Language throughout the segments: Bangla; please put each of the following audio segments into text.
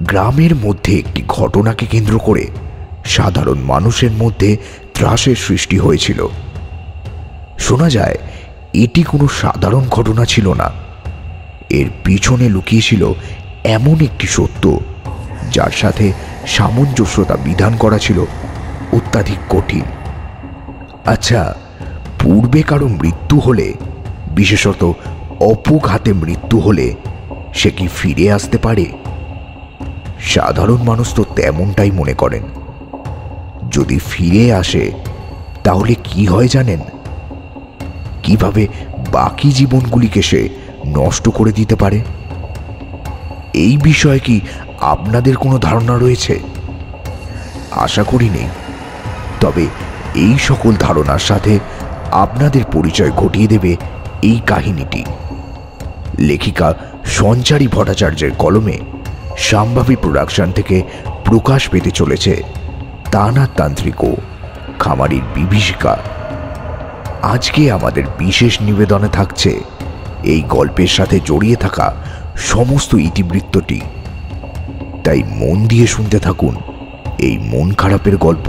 গ্রামের মধ্যে একটি ঘটনাকে কেন্দ্র করে সাধারণ মানুষের মধ্যে ত্রাসের সৃষ্টি হয়েছিল। শোনা যায় এটি কোনো সাধারণ ঘটনা ছিল না, এর পিছনে লুকিয়েছিল এমন একটি সত্য যার সাথে সামঞ্জস্যতা বিধান করা ছিল অত্যাধিক কঠিন। আচ্ছা, পূর্বে কারো মৃত্যু হলে, বিশেষত অপঘাতে মৃত্যু হলে, সে কি ফিরে আসতে পারে? সাধারণ মানুষ তো তেমনটাই মনে করেন। যদি ফিরে আসে তাহলে কি হয় জানেন? কিভাবে বাকি জীবনগুলিকে সে নষ্ট করে দিতে পারে? এই বিষয়ে কি আপনাদের কোনো ধারণা রয়েছে? আশা করি নেই। তবে এই সকল ধারণার সাথে আপনাদের পরিচয় ঘটিয়ে দেবে এই কাহিনীটি। লেখিকা সঞ্চারী ভট্টাচার্যের কলমে শাম্ভাবী প্রোডাকশন থেকে প্রকাশ পেতে চলেছে তারানাথ তান্ত্রিক ও খামারির বিভীষিকা। আজকে আমাদের বিশেষ নিবেদনে থাকছে এই গল্পের সাথে জড়িয়ে থাকা সমস্ত ইতিবৃত্তটি। তাই মন দিয়ে শুনতে থাকুন এই মন খারাপের গল্প।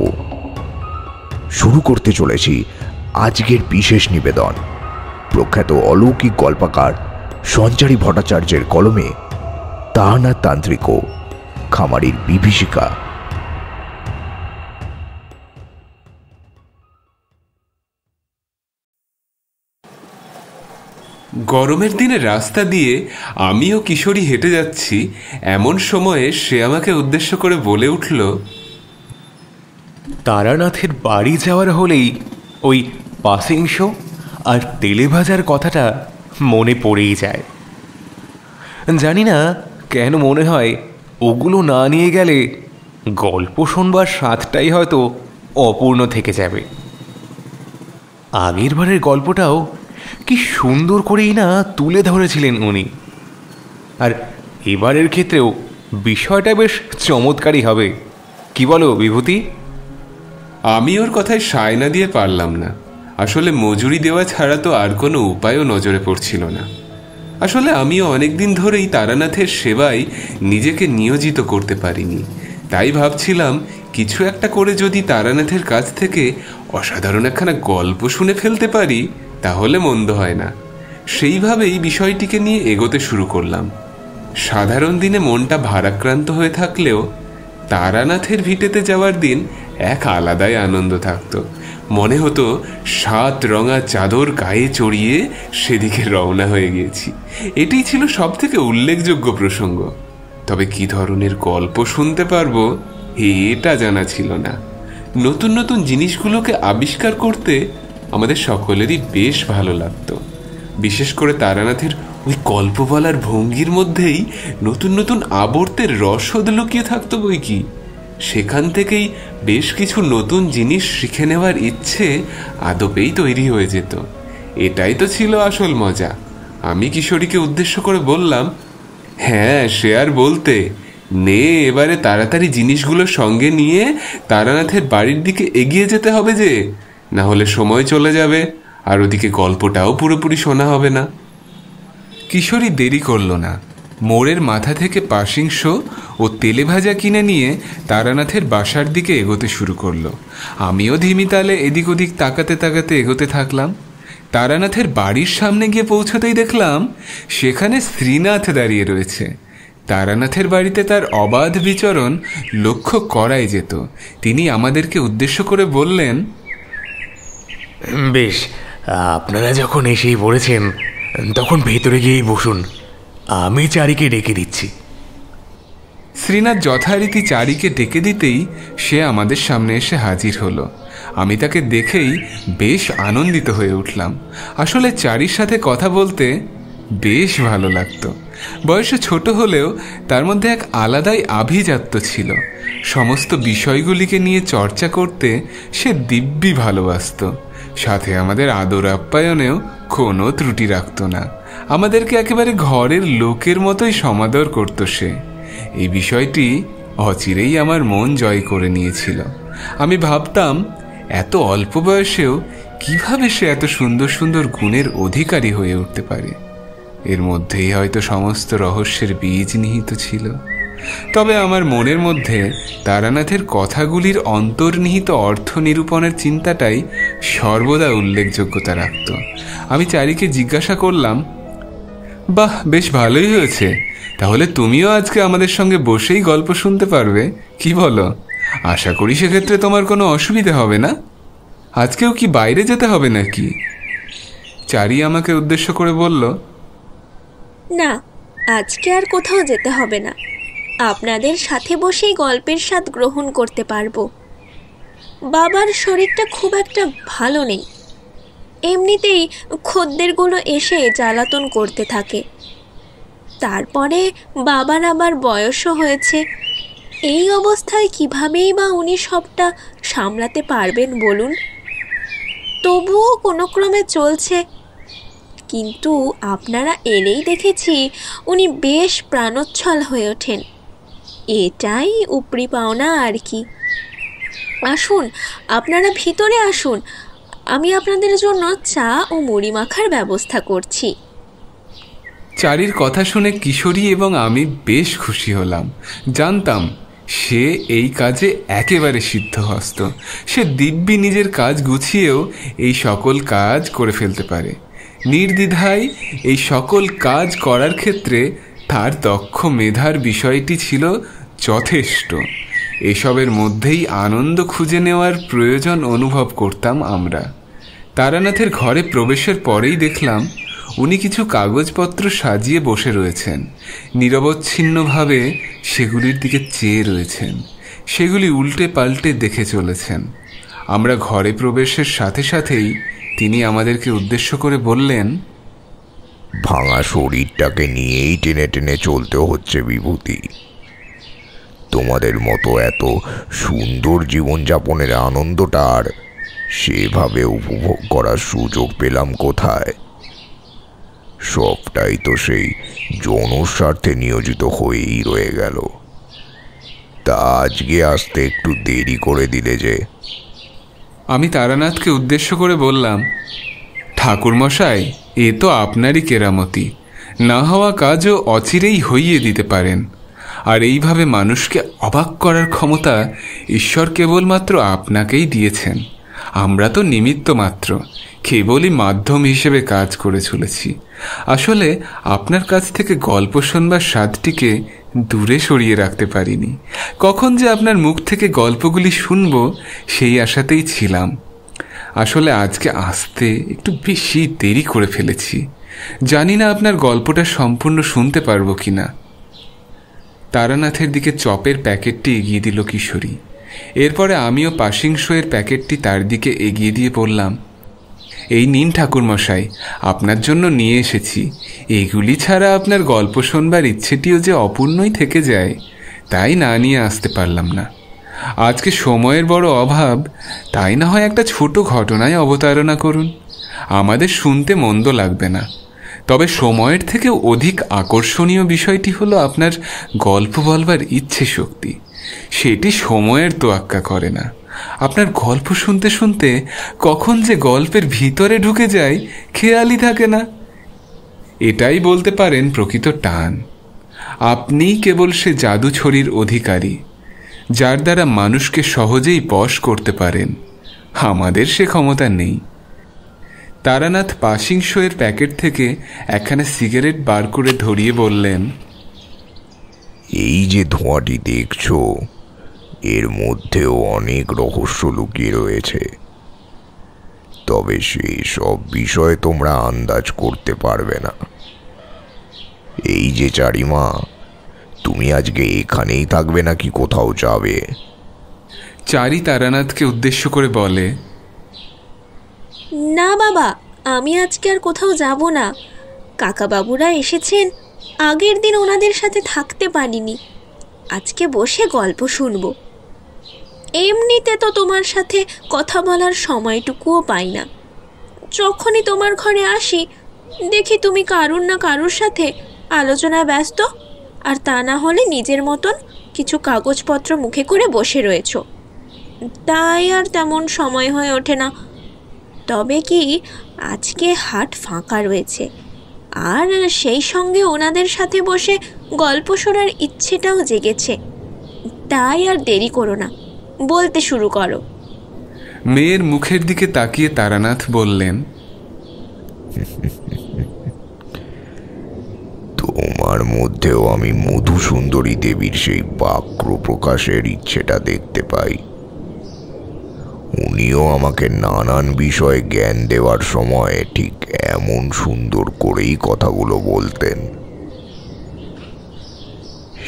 শুরু করতে চলেছি আজকের বিশেষ নিবেদন প্রখ্যাত অলৌকিক গল্পকার সঞ্চারী ভট্টাচার্যের কলমে তারানাথ তান্ত্রিক ও খামারির বিভীষিকা। গরমের দিনে রাস্তা দিয়ে আমিও কিশোরী হেঁটে যাচ্ছি, এমন সময়ে সে আমাকে উদ্দেশ্য করে বলে উঠল, তারানাথের বাড়ি যাওয়ার হলেই ওই পাসিং শো আর তেলে ভাজার কথাটা মনে পড়েই যায়। জানি না কেন মনে হয় ওগুলো না নিয়ে গেলে গল্প শোনবার স্বাদটাই হয়তো অপূর্ণ থেকে যাবে। আগের বারের গল্পটাও কি সুন্দর করেই না তুলে ধরেছিলেন উনি, আর এবারের ক্ষেত্রেও বিষয়টা বেশ চমৎকারই হবে। কি বলো বিভূতি? আমি ওর কথায় সায় না দিয়ে পারলাম না। আসলে মজুরি দেওয়া ছাড়া তো আর কোনো উপায়ও নজরে পড়ছিল না। আসলে আমিও অনেকদিন ধরেই তারানাথের সেবায় নিজেকে নিয়োজিত করতে পারিনি। তাই ভাবছিলাম কিছু একটা করে যদি তারানাথের কাছ থেকে অসাধারণ একখানা গল্প শুনে ফেলতে পারি তাহলে মন্দ হয় না। সেইভাবেই বিষয়টিকে নিয়ে এগোতে শুরু করলাম। সাধারণ দিনে মনটা ভারাক্রান্ত হয়ে থাকলেও তারানাথের ভিটেতে যাওয়ার দিন এক আলাদাই আনন্দ থাকতো। মনে হতো 7 রঙা চাদর গায়ে চড়িয়ে সেদিকে রওনা হয়ে গিয়েছি। এটাই ছিল সব থেকে উল্লেখযোগ্য প্রসঙ্গ। তবে কি ধরনের গল্প শুনতে পারবো এটা জানা ছিল না। নতুন নতুন জিনিসগুলোকে আবিষ্কার করতে আমাদের সকলেরই বেশ ভালো লাগতো। বিশেষ করে তারানাথের ওই গল্প বলার ভঙ্গির মধ্যেই নতুন নতুন আবর্তের রসদ লুকিয়ে থাকতো বই কি। সেখান থেকেই বেশ কিছু নতুন জিনিস শিখে নেওয়ার ইচ্ছে আদপেই তৈরি হয়ে যেত। এটাই তো ছিল আসল মজা। আমি কিশোরীকে উদ্দেশ্য করে বললাম, হ্যাঁ সে আর বলতে, নে এবারে তাড়াতাড়ি জিনিসগুলো সঙ্গে নিয়ে তারানাথের বাড়ির দিকে এগিয়ে যেতে হবে, যে না হলে সময় চলে যাবে আর ওদিকে গল্পটাও পুরোপুরি শোনা হবে না। কিশোরী দেরি করল না। মোড়ের মাথা থেকে পাসিং শো ও তেলে ভাজা কিনে নিয়ে তারানাথের বাসার দিকে এগোতে শুরু করলো। আমিও ধিমি তালে এদিক ওদিক তাকাতে তাকাতে এগোতে থাকলাম। তারানাথের বাড়ির সামনে গিয়ে পৌঁছতেই দেখলাম সেখানে শ্রীনাথ দাঁড়িয়ে রয়েছে। তারানাথের বাড়িতে তার অবাধ বিচরণ লক্ষ্য করাই যেত। তিনি আমাদেরকে উদ্দেশ্য করে বললেন, বেশ, আপনারা যখন এসেই পড়েছেন তখন ভেতরে গিয়েই বসুন, আমি চারিকে ডেকে দিচ্ছি। শ্রীনাথ যথারীতি চারিকে ডেকে দিতেই সে আমাদের সামনে এসে হাজির হলো। আমি তাকে দেখেই বেশ আনন্দিত হয়ে উঠলাম। আসলে চারির সাথে কথা বলতে বেশ ভালো লাগতো। বয়সে ছোট হলেও তার মধ্যে এক আলাদাই আভিজাত্য ছিল। সমস্ত বিষয়গুলিকে নিয়ে চর্চা করতে সে দিব্যি ভালোবাসত। সাথে আমাদের আদর আপ্যায়নেও কোনো ত্রুটি রাখত না। আমাদেরকে একেবারে ঘরের লোকের মতোই সমাদর করত সে। এই বিষয়টি অচিরেই আমার মন জয় করে নিয়েছিল। আমি ভাবতাম এত অল্প বয়সেও কিভাবে সে এত সুন্দর সুন্দর গুণের অধিকারী হয়ে উঠতে পারে। এর মধ্যেই হয়তো সমস্ত রহস্যের বীজ নিহিত ছিল। তবে আমার মনের মধ্যে তারানাথের কথাগুলির অন্তর্নিহিত অর্থ নিরূপণের চিন্তাটাই সর্বদা উল্লেখযোগ্যতা রাখত। আমি চারিকে জিজ্ঞাসা করলাম, বাহ, বেশ ভালোই হয়েছে, তাহলে তুমিও আজকে আমাদের সঙ্গে বসেই গল্প শুনতে পারবে, কি বলো? আশা করি সেক্ষেত্রে তোমার কোনো অসুবিধা হবে না। আজকেও কি বাইরে যেতে হবে নাকি? চারি আমাকে উদ্দেশ্য করে বলল, না, আজকে আর কোথাও যেতে হবে না, আপনাদের সাথে বসেই গল্পের স্বাদ গ্রহণ করতে পারবো। বাবার শরীরটা খুব একটা ভালো নেই, এমনিতেই খদ্দেরগুলো এসে জ্বালাতন করতে থাকে। তারপরে বাবার আবার বয়সও হয়েছে। এই অবস্থায় কিভাবেই বা উনি সবটা সামলাতে পারবেন বলুন? তবুও কোনো ক্রমে চলছে। কিন্তু আপনারা এলেই দেখেছি উনি বেশ প্রাণোচ্ছল হয়ে ওঠেন। এটাই উপরি পাওনা আর কি। আসুন, আপনারা ভিতরে আসুন, আমি আপনাদের জন্য চা ও মুড়ি মাখার ব্যবস্থা করছি। চারির কথা শুনে কিশোরী এবং আমি বেশ খুশি হলাম। জানতাম সে এই কাজে একেবারে সিদ্ধহস্ত। সে দিব্যি নিজের কাজ গুছিয়েও এই সকল কাজ করে ফেলতে পারে। নির্দ্বিধায় এই সকল কাজ করার ক্ষেত্রে তার দক্ষ মেধার বিষয়টি ছিল যথেষ্ট। এসবের মধ্যেই আনন্দ খুঁজে নেওয়ার প্রয়োজন অনুভব করতাম আমরা। তারানাথের ঘরে প্রবেশের পরেই দেখলাম উনি কিছু কাগজপত্র সাজিয়ে বসে রয়েছেন। নিরবচ্ছিন্নভাবে সেগুলির দিকে চেয়ে রয়েছেন। সেগুলি উল্টে পাল্টে দেখে চলেছেন। আমরা ঘরে প্রবেশের সাথে সাথেই তিনি আমাদেরকে উদ্দেশ্য করে বললেন, ভাঙা শরীরটাকে নিয়েই টেনে টেনে চলতে হচ্ছে বিভূতি। তোমাদের মতো এত সুন্দর জীবনযাপনের আনন্দটা আর সেভাবে উপভোগ করার সুযোগ পেলাম কোথায়? সবটাই তো সেই জনস্বার্থে নিয়োজিত হয়েই রয়ে গেল। তা আজকে আসতে একটু দেরি করে দিলে যে? আমি তারানাথকে উদ্দেশ্য করে বললাম, ঠাকুরমশাই, এ তো আপনারই কেরামতি। না হওয়া কাজও অচিরেই হইয়ে দিতে পারেন। আর এইভাবে মানুষকে অবাক করার ক্ষমতা ঈশ্বর কেবলমাত্র আপনাকেই দিয়েছেন। আমরা তো নিমিত্ত মাত্র, কেবলই মাধ্যম হিসেবে কাজ করে চলেছি। আসলে আপনার কাছ থেকে গল্প শোনবার স্বাদটিকে দূরে সরিয়ে রাখতে পারিনি। কখন যে আপনার মুখ থেকে গল্পগুলি শুনব সেই আশাতেই ছিলাম। আসলে আজকে আসতে একটু বেশি দেরি করে ফেলেছি। জানি না আপনার গল্পটা সম্পূর্ণ শুনতে পারবো কিনা। তারানাথের দিকে চপের প্যাকেটটি এগিয়ে দিল কিশোরী। এরপরে আমিও পাসিং শোয়ের প্যাকেটটি তার দিকে এগিয়ে দিয়ে বললাম, এই নিন ঠাকুরমশাই, আপনার জন্য নিয়ে এসেছি। এগুলি ছাড়া আপনার গল্প শোনবার ইচ্ছেটিও যে অপূর্ণই থেকে যায়, তাই না নিয়ে আসতে পারলাম না। আজকে সময়ের বড় অভাব, তাই না হয় একটা ছোট ঘটনায় অবতারণা করুন। আমাদের শুনতে মন্দ লাগবে না। তবে সময়ের থেকেও অধিক আকর্ষণীয় বিষয়টি হলো আপনার গল্প বলবার ইচ্ছে শক্তি। সেটি সময়ের তোয়াক্কা করে না। আপনার গল্প শুনতে শুনতে কখন যে গল্পের ভিতরে ঢুকে যায় খেয়ালই থাকে না। এটাই বলতে পারেন প্রকৃত টান। আপনিই কেবল সে জাদু ছড়ির অধিকারী, যার দ্বারা মানুষকে সহজেই বশ করতে পারেন। আমাদের সে ক্ষমতা নেই। তারানাথ পাসিং শোয়ের প্যাকেট থেকে একখানা সিগারেট বার করে ধরিয়ে বললেন, এই যে ধোঁয়াটি দেখছো, এর মধ্যেও অনেক রহস্য লুকিয়ে রয়েছে। তবে সেই সব বিষয়ে তোমরা আন্দাজ করতে পারবে না। এই যে চারিমা, তুমি আজকে এখানেই থাকবে নাকি কোথাও যাবে? চারি তারানাথকে উদ্দেশ্য করে বলে, না বাবা, আমি আজকে আর কোথাও যাব না। কাকাবাবুরা এসেছেন, আগের দিন ওনাদের সাথে থাকতে পারিনি, আজকে বসে গল্প শুনবো। এমনিতে তো তোমার সাথে কথা বলার সময়টুকুও পাই না। যখনই তোমার ঘরে আসি দেখি তুমি কারুর না কারুর সাথে আলোচনায় ব্যস্ত, আর তা না হলে নিজের মতন কিছু কাগজপত্র মুখে করে বসে রয়েছ। তাই আর তেমন সময় হয়ে ওঠে না। তবে কি আজকে হাট ফাঁকা রয়েছে, আর সেই সঙ্গে ওনাদের সাথে বসে গল্প শোনার ইচ্ছেটাও জেগেছে। তাই আর দেরি করো না, বলতে শুরু করো। মেয়ের মুখের দিকে তাকিয়ে তারানাথ বললেন, তোমার মধ্যেও আমি মধুসুন্দরী দেবীর সেই বাক্য প্রকাশের ইচ্ছেটা দেখতে পাই। উনিও আমাকে নানান বিষয়ে জ্ঞান দেওয়ার সময় ঠিক এমন সুন্দর করেই কথাগুলো বলতেন।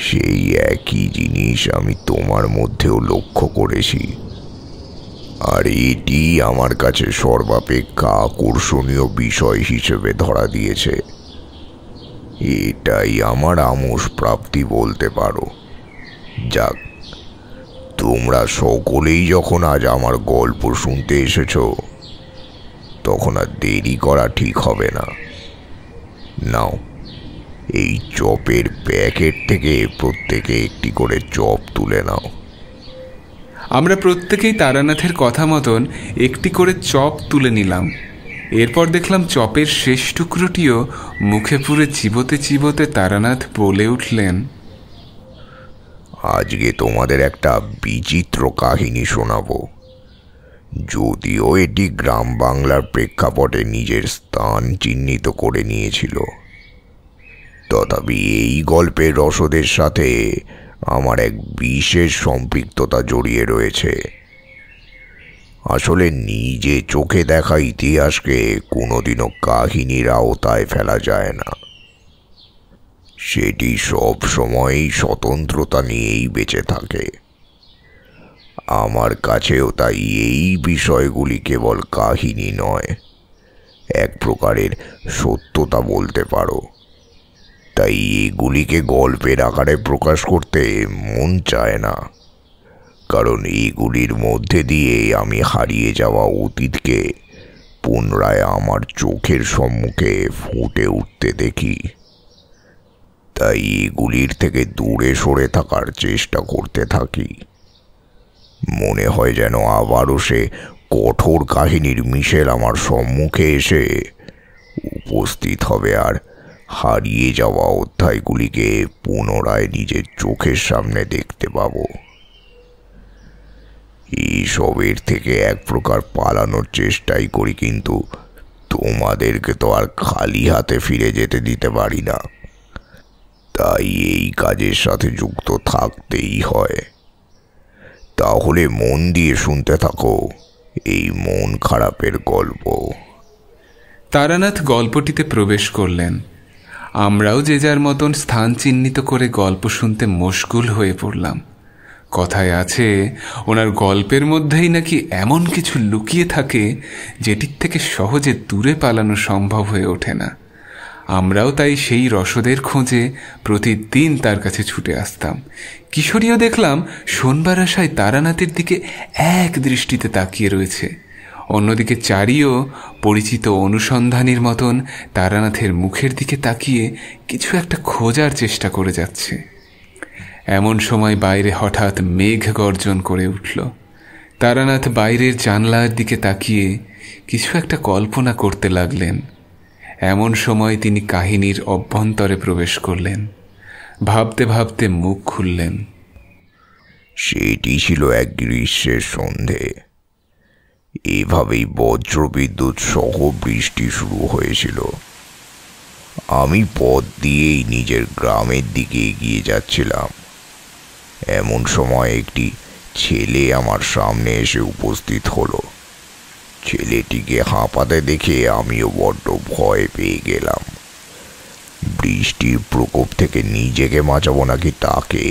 সেই একই জিনিস আমি তোমার মধ্যেও লক্ষ্য করেছি, আর এটি আমার কাছে সর্বাপেক্ষা আকর্ষণীয় বিষয় হিসেবে ধরা দিয়েছে। এটাই আমার আমোষ প্রাপ্তি বলতে পারো। যাক, তোমরা সকলেই যখন আজ আমার গল্প শুনতে এসেছ, তখন আর দেরি করা ঠিক হবে না। নাও, এই চপের প্যাকেট থেকে প্রত্যেকে একটি করে চপ তুলে নাও। আমরা প্রত্যেকেই তারানাথের কথা মতন একটি করে চপ তুলে নিলাম। এরপর দেখলাম চপের শেষ টুকরোটিও মুখে পুরে চিবোতে চিবোতে তারানাথ বলে উঠলেন, আজকে তোমাদের একটা বিচিত্র কাহিনী শোনাবো। যদিও এটি গ্রাম বাংলার প্রেক্ষাপটে নিজের স্থান চিহ্নিত করে নিয়েছিল, তথাপি এই গল্পের রসদের সাথে আমার এক বিশেষ সম্পৃক্ততা জড়িয়ে রয়েছে। আসলে নিজে চোখে দেখা ইতিহাসকে কোনোদিনও কাহিনীর আওতায় ফেলা যায় না। সেটি সব সময়ই স্বতন্ত্রতা নিয়েই বেঁচে থাকে। আমার কাছেও তাই এই বিষয়গুলি কেবল কাহিনী নয়, এক প্রকারের সত্যতা বলতে পারো। তাই এগুলিকে গল্পের আকারে প্রকাশ করতে মন চায় না, কারণ এগুলির মধ্যে দিয়ে আমি হারিয়ে যাওয়া অতীতকে পুনরায় আমার চোখের সম্মুখে ফুটে উঠতে দেখি। তাই এগুলির থেকে দূরে সরে থাকার চেষ্টা করতে থাকি। মনে হয় যেন আবারও সে কঠোর কাহিনীর মিশেল আমার সম্মুখে এসে উপস্থিত হবে, আর হারিয়ে যাওয়া অধ্যায়গুলিকে পুনরায় নিজের চোখের সামনে দেখতে পাব। এইসবের থেকে এক প্রকার পালানোর চেষ্টাই করি, কিন্তু তোমাদেরকে তো আর খালি হাতে ফিরে যেতে দিতে পারি না। তাই এই কাজের সাথে যুক্ত থাকতেই হয়। তাহলে মন দিয়ে শুনতে থাকো এই মন খারাপের গল্প। তারানাথ গল্পটিতে প্রবেশ করলেন। আমরাও যে যার মতন স্থান চিহ্নিত করে গল্প শুনতে মশগুল হয়ে পড়লাম। কথায় আছে, ওনার গল্পের মধ্যেই নাকি এমন কিছু লুকিয়ে থাকে যেটির থেকে সহজে দূরে পালানো সম্ভব হয়ে ওঠে না। আমরাও তাই সেই রসদের খোঁজে প্রতিদিন তার কাছে ছুটে আসতাম। কিশোরীও দেখলাম শোনবার আশায় তারানাথের দিকে এক দৃষ্টিতে তাকিয়ে রয়েছে। অন্যদিকে চারিও পরিচিত অনুসন্ধানীর মতন তারানাথের মুখের দিকে তাকিয়ে কিছু একটা খোঁজার চেষ্টা করে যাচ্ছে। এমন সময় বাইরে হঠাৎ মেঘ গর্জন করে উঠল। তারানাথ বাইরের জানলার দিকে তাকিয়ে কিছু একটা কল্পনা করতে লাগলেন। এমন সময় তিনি কাহিনীর অভ্যন্তরে প্রবেশ করলেন। ভাবতে ভাবতে মুখ খুললেন। সেটি ছিল এক গ্রীষ্মের সন্ধে। এভাবেই বজ্রবিদ্যুৎ সহ বৃষ্টি শুরু হয়েছিল। আমি পথ দিয়েই নিজের গ্রামের দিকে এগিয়ে যাচ্ছিলাম। এমন সময় একটি ছেলে আমার সামনে এসে উপস্থিত হলো। ছেলেটিকে হাঁপাতে দেখে আমিও বড্ড ভয় পেয়ে গেলাম। বৃষ্টির প্রকোপ থেকে নিজেকে বাঁচাবো নাকি তাকে,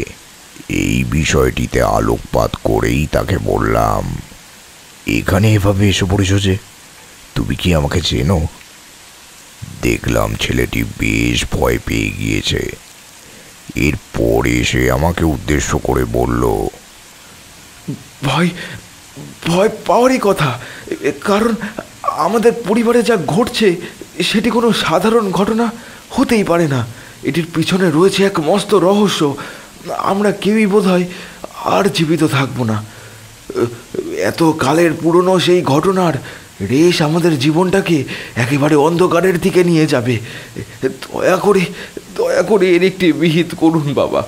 এই বিষয়টিতে আলোকপাত করেই তাকে বললাম, এখানে এভাবে এসে পড়েছ যে, তুমি কি আমাকে চেনো? দেখলাম ছেলেটি বেশ ভয় পেয়ে গিয়েছে। এরপরে সে আমাকে উদ্দেশ্য করে বলল, ভয় ভয় পাওয়ারই কথা, কারণ আমাদের পরিবারে যা ঘটছে সেটি কোনো সাধারণ ঘটনা হতেই পারে না। এটির পিছনে রয়েছে এক মস্ত রহস্য। আমরা কেউই বোধহয় আর জীবিত থাকবো না। এত কালের পুরনো সেই ঘটনার রেশ আমাদের জীবনটাকে একেবারে অন্ধকারের দিকে নিয়ে যাবে। দয়া করে এর একটি বিহিত করুন বাবা।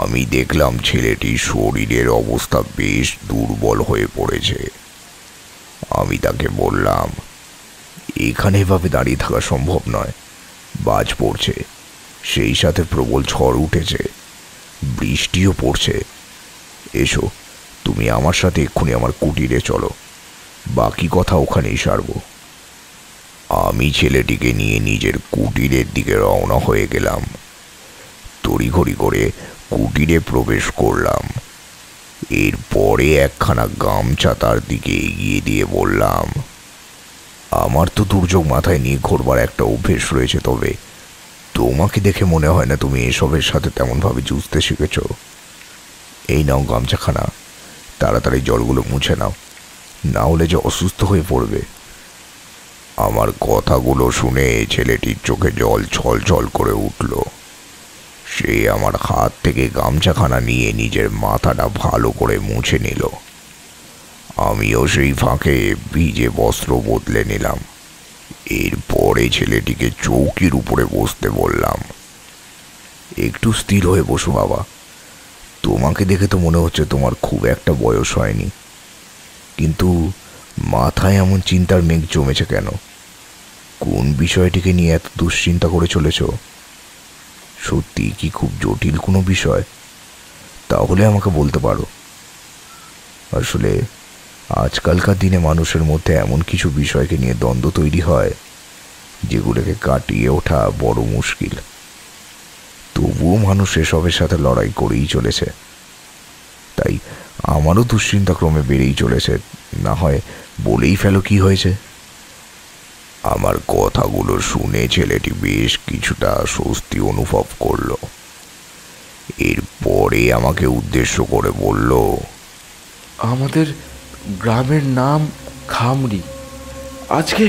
আমি দেখলাম ছেলেটির শরীরের অবস্থা বেশ দুর্বল হয়ে পড়েছে। আমি তাকে বললাম, এখানে এভাবে দাঁড়িয়ে থাকা সম্ভব নয়। বাজ পড়ছে, সেই সাথে প্রবল ঝড় উঠেছে, বৃষ্টিও পড়ছে। এসো, তুমি আমার সাথে এক্ষুনি আমার কুটিরে চলো, বাকি কথা ওখানেই সারব। আমি ছেলেটিকে নিয়ে নিজের কুটিরের দিকে রওনা হয়ে গেলাম। তড়িঘড়ি করে কুটিরে প্রবেশ করলাম। এরপরে একখানা গামছা তার দিকে এগিয়ে দিয়ে বললাম, আমার তো দুর্যোগ মাথায় নিয়ে ঘোরবার একটা অভ্যেস রয়েছে, তবে তোমাকে দেখে মনে হয় না তুমি এসবের সাথে তেমনভাবে যুঝতে শিখেছ। এই নাও গামছাখানা, তাড়াতাড়ি জলগুলো মুছে নাও, না হলে যে অসুস্থ হয়ে পড়বে। আমার কথাগুলো শুনে ছেলেটির চোখে জল ছলছল করে উঠল। সে আমার হাত থেকে গামছাখানা নিয়ে নিজের মাথাটা ভালো করে মুছে নিল। আমিও সেই ফাঁকে ভিজে বস্ত্র বদলে নিলাম। এরপরে ছেলেটিকে চৌকির উপরে বসতে বললাম। একটু স্থির হয়ে বসো বাবা, তোমাকে দেখে তো মনে হচ্ছে তোমার খুব একটা বয়স হয়নি, কিন্তু মাথায় এমন চিন্তার মেঘ জমেছে কেন? কোন বিষয়টিকে নিয়ে এত দুশ্চিন্তা করে চলেছ? সত্যি কি খুব জটিল কোনো বিষয়? তাহলে আমাকে বলতে পারো। আসলে আজকালকার দিনে মানুষের মধ্যে এমন কিছু বিষয়কে নিয়ে দ্বন্দ্ব তৈরি হয় যেগুলোকে কাটিয়ে ওঠা বড় মুশকিল। তবুও মানুষ এসবের সাথে লড়াই করেই চলেছে। তাই আমারও দুশ্চিন্তা ক্রমে বেড়েই চলেছে। না হয় বলেই ফেলো কি হয়েছে। আমার কথাগুলো শুনে ছেলেটি বেশ কিছুটা স্বস্তি অনুভব করল। এরপরে আমাকে উদ্দেশ্য করে বলল, আমাদের গ্রামের নাম খামরি। আজকে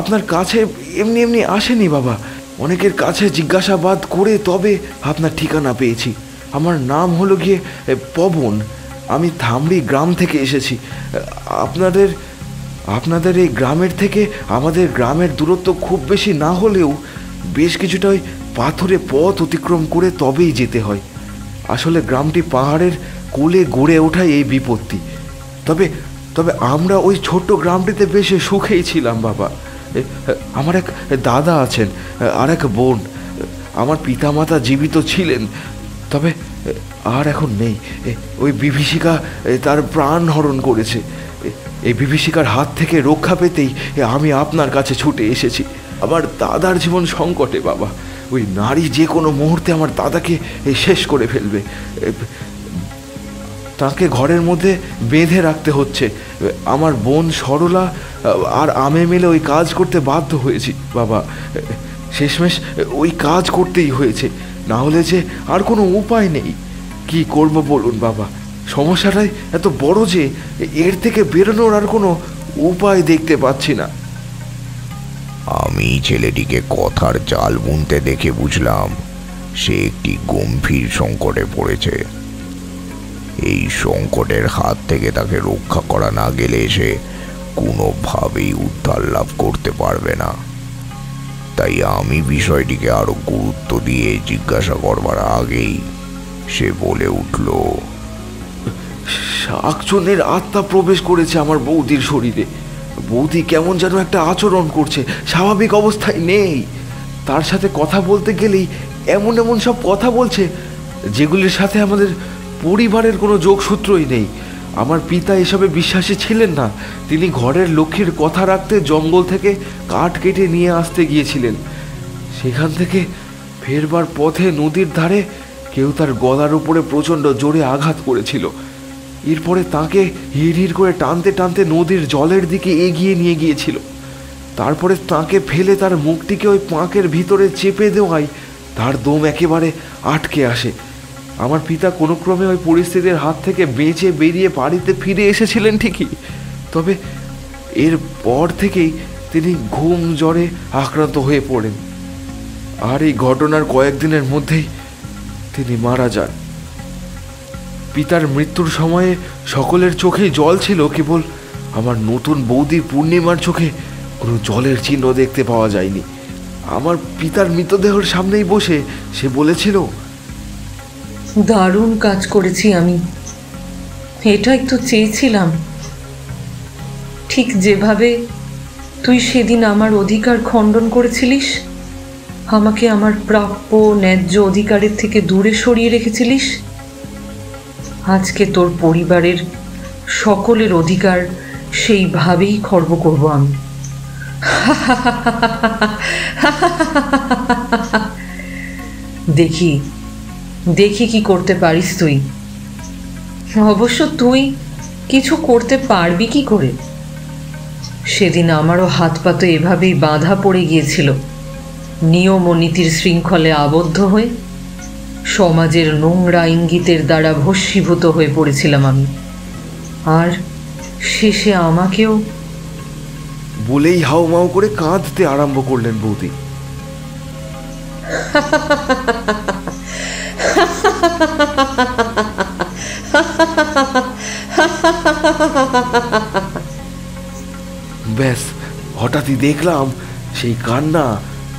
আপনার কাছে এমনি এমনি আসেনি বাবা, অনেকের কাছে জিজ্ঞাসাবাদ করে তবে আপনার ঠিকানা পেয়েছি। আমার নাম হলো গিয়ে পবন, আমি থামড়ি গ্রাম থেকে এসেছি। আপনাদের এই গ্রামের থেকে আমাদের গ্রামের দূরত্ব খুব বেশি না হলেও বেশ কিছুটা ওই পাথুরে পথ অতিক্রম করে তবেই যেতে হয়। আসলে গ্রামটি পাহাড়ের কোলে গড়ে ওঠাই এই বিপত্তি। তবে আমরা ওই ছোট্ট গ্রামটিতে বেশ সুখেই ছিলাম বাবা। আমার এক দাদা আছেন আর এক বোন। আমার পিতামাতা জীবিত ছিলেন, তবে আর এখন নেই। ওই বিভীষিকা তার প্রাণ হরণ করেছে। এই বিভীষিকার হাত থেকে রক্ষা পেতেই আমি আপনার কাছে ছুটে এসেছি। আমার দাদার জীবন সংকটে বাবা। ওই নারী যে কোনো মুহূর্তে আমার দাদাকে শেষ করে ফেলবে। তাকে ঘরের মধ্যে বেঁধে রাখতে হচ্ছে। আমার বোন সরলা আর আমি মিলে ওই কাজ করতে বাধ্য হয়েছি বাবা। শেষমেশ ওই কাজ করতেই হয়েছে, না হলে যে আর কোনো উপায় নেই। কি করব বলুন বাবা? সমস্যাটাই এত বড় যে এর থেকে বেরোনোর আর কোনো উপায় দেখতে পাচ্ছি না। আমি ছেলেটিকে কথার জাল বুনতে দেখে বুঝলাম সে একটি গম্ভীর সংকটে পড়েছে। এই সংকটের হাত থেকে তাকে রক্ষা করা না গেলে সে কোনোভাবেই উদ্ধার লাভ করতে পারবে না। তাই আমি বিষয়টিকে আরো গুরুত্ব দিয়ে জিজ্ঞাসা করবার আগেই সে বলে উঠল, শাকচুন্নির আত্মা প্রবেশ করেছে আমার বৌদির শরীরে। বৌদি কেমন যেন একটা আচরণ করছে, স্বাভাবিক অবস্থায় নেই। তার সাথে কথা বলতে গেলেই এমন এমন সব কথা বলছে যেগুলির সাথে আমাদের পরিবারের কোনো যোগসূত্রই নেই। আমার পিতা এসবে বিশ্বাসী ছিলেন না। তিনি ঘরের লক্ষ্মীর কথা রাখতে জঙ্গল থেকে কাঠ কেটে নিয়ে আসতে গিয়েছিলেন। সেখান থেকে ফেরবার পথে নদীর ধারে কেউ তার গলার উপরে প্রচণ্ড জোরে আঘাত করেছিল। এরপরে তাকে হিড় হিড় করে টানতে টানতে নদীর জলের দিকে এগিয়ে নিয়ে গিয়েছিল। তারপরে তাকে ফেলে তার মুখটিকে ওই পাঁকের ভিতরে চেপে দেওয়ায় তার দম একেবারে আটকে আসে। আমার পিতা কোনো ক্রমে ওই পরিস্থিতির হাত থেকে বেঁচে বেরিয়ে বাড়িতে ফিরে এসেছিলেন ঠিকই, তবে এর পর থেকেই তিনি ঘুম জ্বরে আক্রান্ত হয়ে পড়েন, আর এই ঘটনার কয়েকদিনের মধ্যেই তিনি মারা যান। পিতার মৃত্যুর সময়ে সকলের চোখেই জল ছিল, কেবল আমার নতুন বৌদি পূর্ণিমার চোখে কোনো জলের চিহ্ন দেখতে পাওয়া যায়নি। আমার পিতার মৃতদেহের সামনেই বসে সে বলেছিল, দারুণ কাজ করেছি আমি, এটাই তো চেয়েছিলাম। ঠিক যেভাবে তুই সেদিন আমার অধিকার খণ্ডন করেছিলিস, আমাকে আমার প্রাপ্য ন্যায্য অধিকারের থেকে দূরে সরিয়ে রেখেছিলিস, আজকে তোর পরিবারের সকলের অধিকার সেইভাবেই খর্ব করব আমি। দেখি দেখি কি করতে পারিস তুই। অবশ্য তুই কিছু করতে পারবি কি করে? সেদিন আমারও হাত পা তো এভাবেই বাঁধা পড়ে গিয়েছিল, নিয়ম ও নীতির শৃঙ্খলে আবদ্ধ হয়ে সমাজের নোংরা ইঙ্গিতের দ্বারা ভস্মীভূত হয়ে পড়েছিলাম আমি। আর শেষে আমাকেও বলেই হাউমাউ করে কাঁদতে আরম্ভ করলেন বৌদি। ব্যাস, হঠাৎই দেখলাম সেই কান্না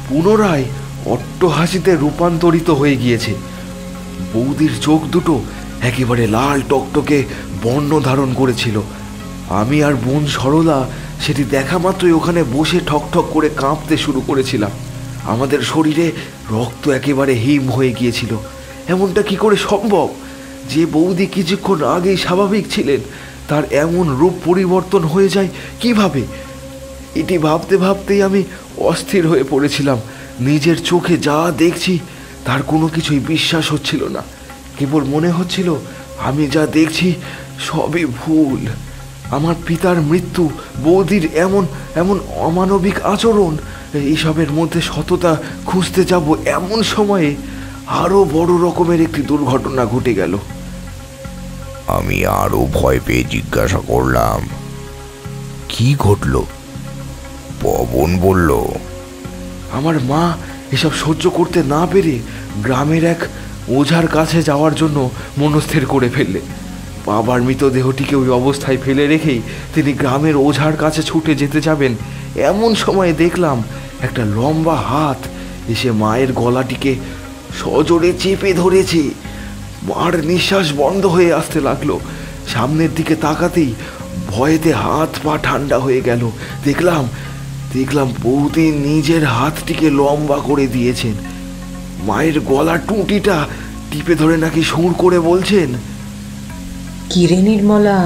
পুনরায় অট্টহাসিতে রূপান্তরিত হয়ে গিয়েছে। বৌদির চোখ দুটো একেবারে লাল টকটকে বর্ণ ধারণ করেছিল। আমি আর বোন সরলা সেটি দেখা মাত্রই ওখানে বসে ঠকঠক করে কাঁপতে শুরু করেছিলাম। আমাদের শরীরে রক্ত একেবারে হিম হয়ে গিয়েছিল। এমনটা কি করে সম্ভব যে বৌদি কিছুক্ষণ আগেই স্বাভাবিক ছিলেন, তার এমন রূপ পরিবর্তন হয়ে যায় কিভাবে? এটি ভাবতে ভাবতেই আমি অস্থির হয়ে পড়েছিলাম। নিজের চোখে যা দেখছি তার কোনো কিছুই বিশ্বাস হচ্ছিল না। কেবল মনে হচ্ছিল আমি যা দেখছি সবই ভুল। আমার পিতার মৃত্যু, বৌদির এমন এমন অমানবিক আচরণ, এইসবের মধ্যে সততা খুঁজতে যাব এমন সময়ে আরও বড় রকমের একটি দুর্ঘটনা ঘটে গেল। আমি আরো ভয় পেয়ে জিজ্ঞাসা করলাম, কি ঘটল? পবন বলল, আমার মা এসব সহ্য করতে না পেরে গ্রামের এক ওঝার কাছে যাওয়ার জন্য মনস্থির করে ফেললেন। বাবার মৃতদেহটিকে ওই অবস্থায় ফেলে রেখেই তিনি গ্রামের ওঝার কাছে ছুটে যেতে যাবেন। এমন সময় দেখলাম একটা লম্বা হাত এসে মায়ের গলাটিকে সজোরে চেপে ধরেছে। মার নিঃশ্বাস বন্ধ হয়ে আসতে লাগলো। সামনের দিকে তাকাতেই ভয়েতে হাত পা ঠান্ডা হয়ে গেল। দেখলাম বৌদি নিজের হাতটিকে লম্বা করে দিয়েছেন। মায়ের গলার টুঁটিটা টিপে ধরে নাকি সুর করে বলছেন, কিরে নির্মলা,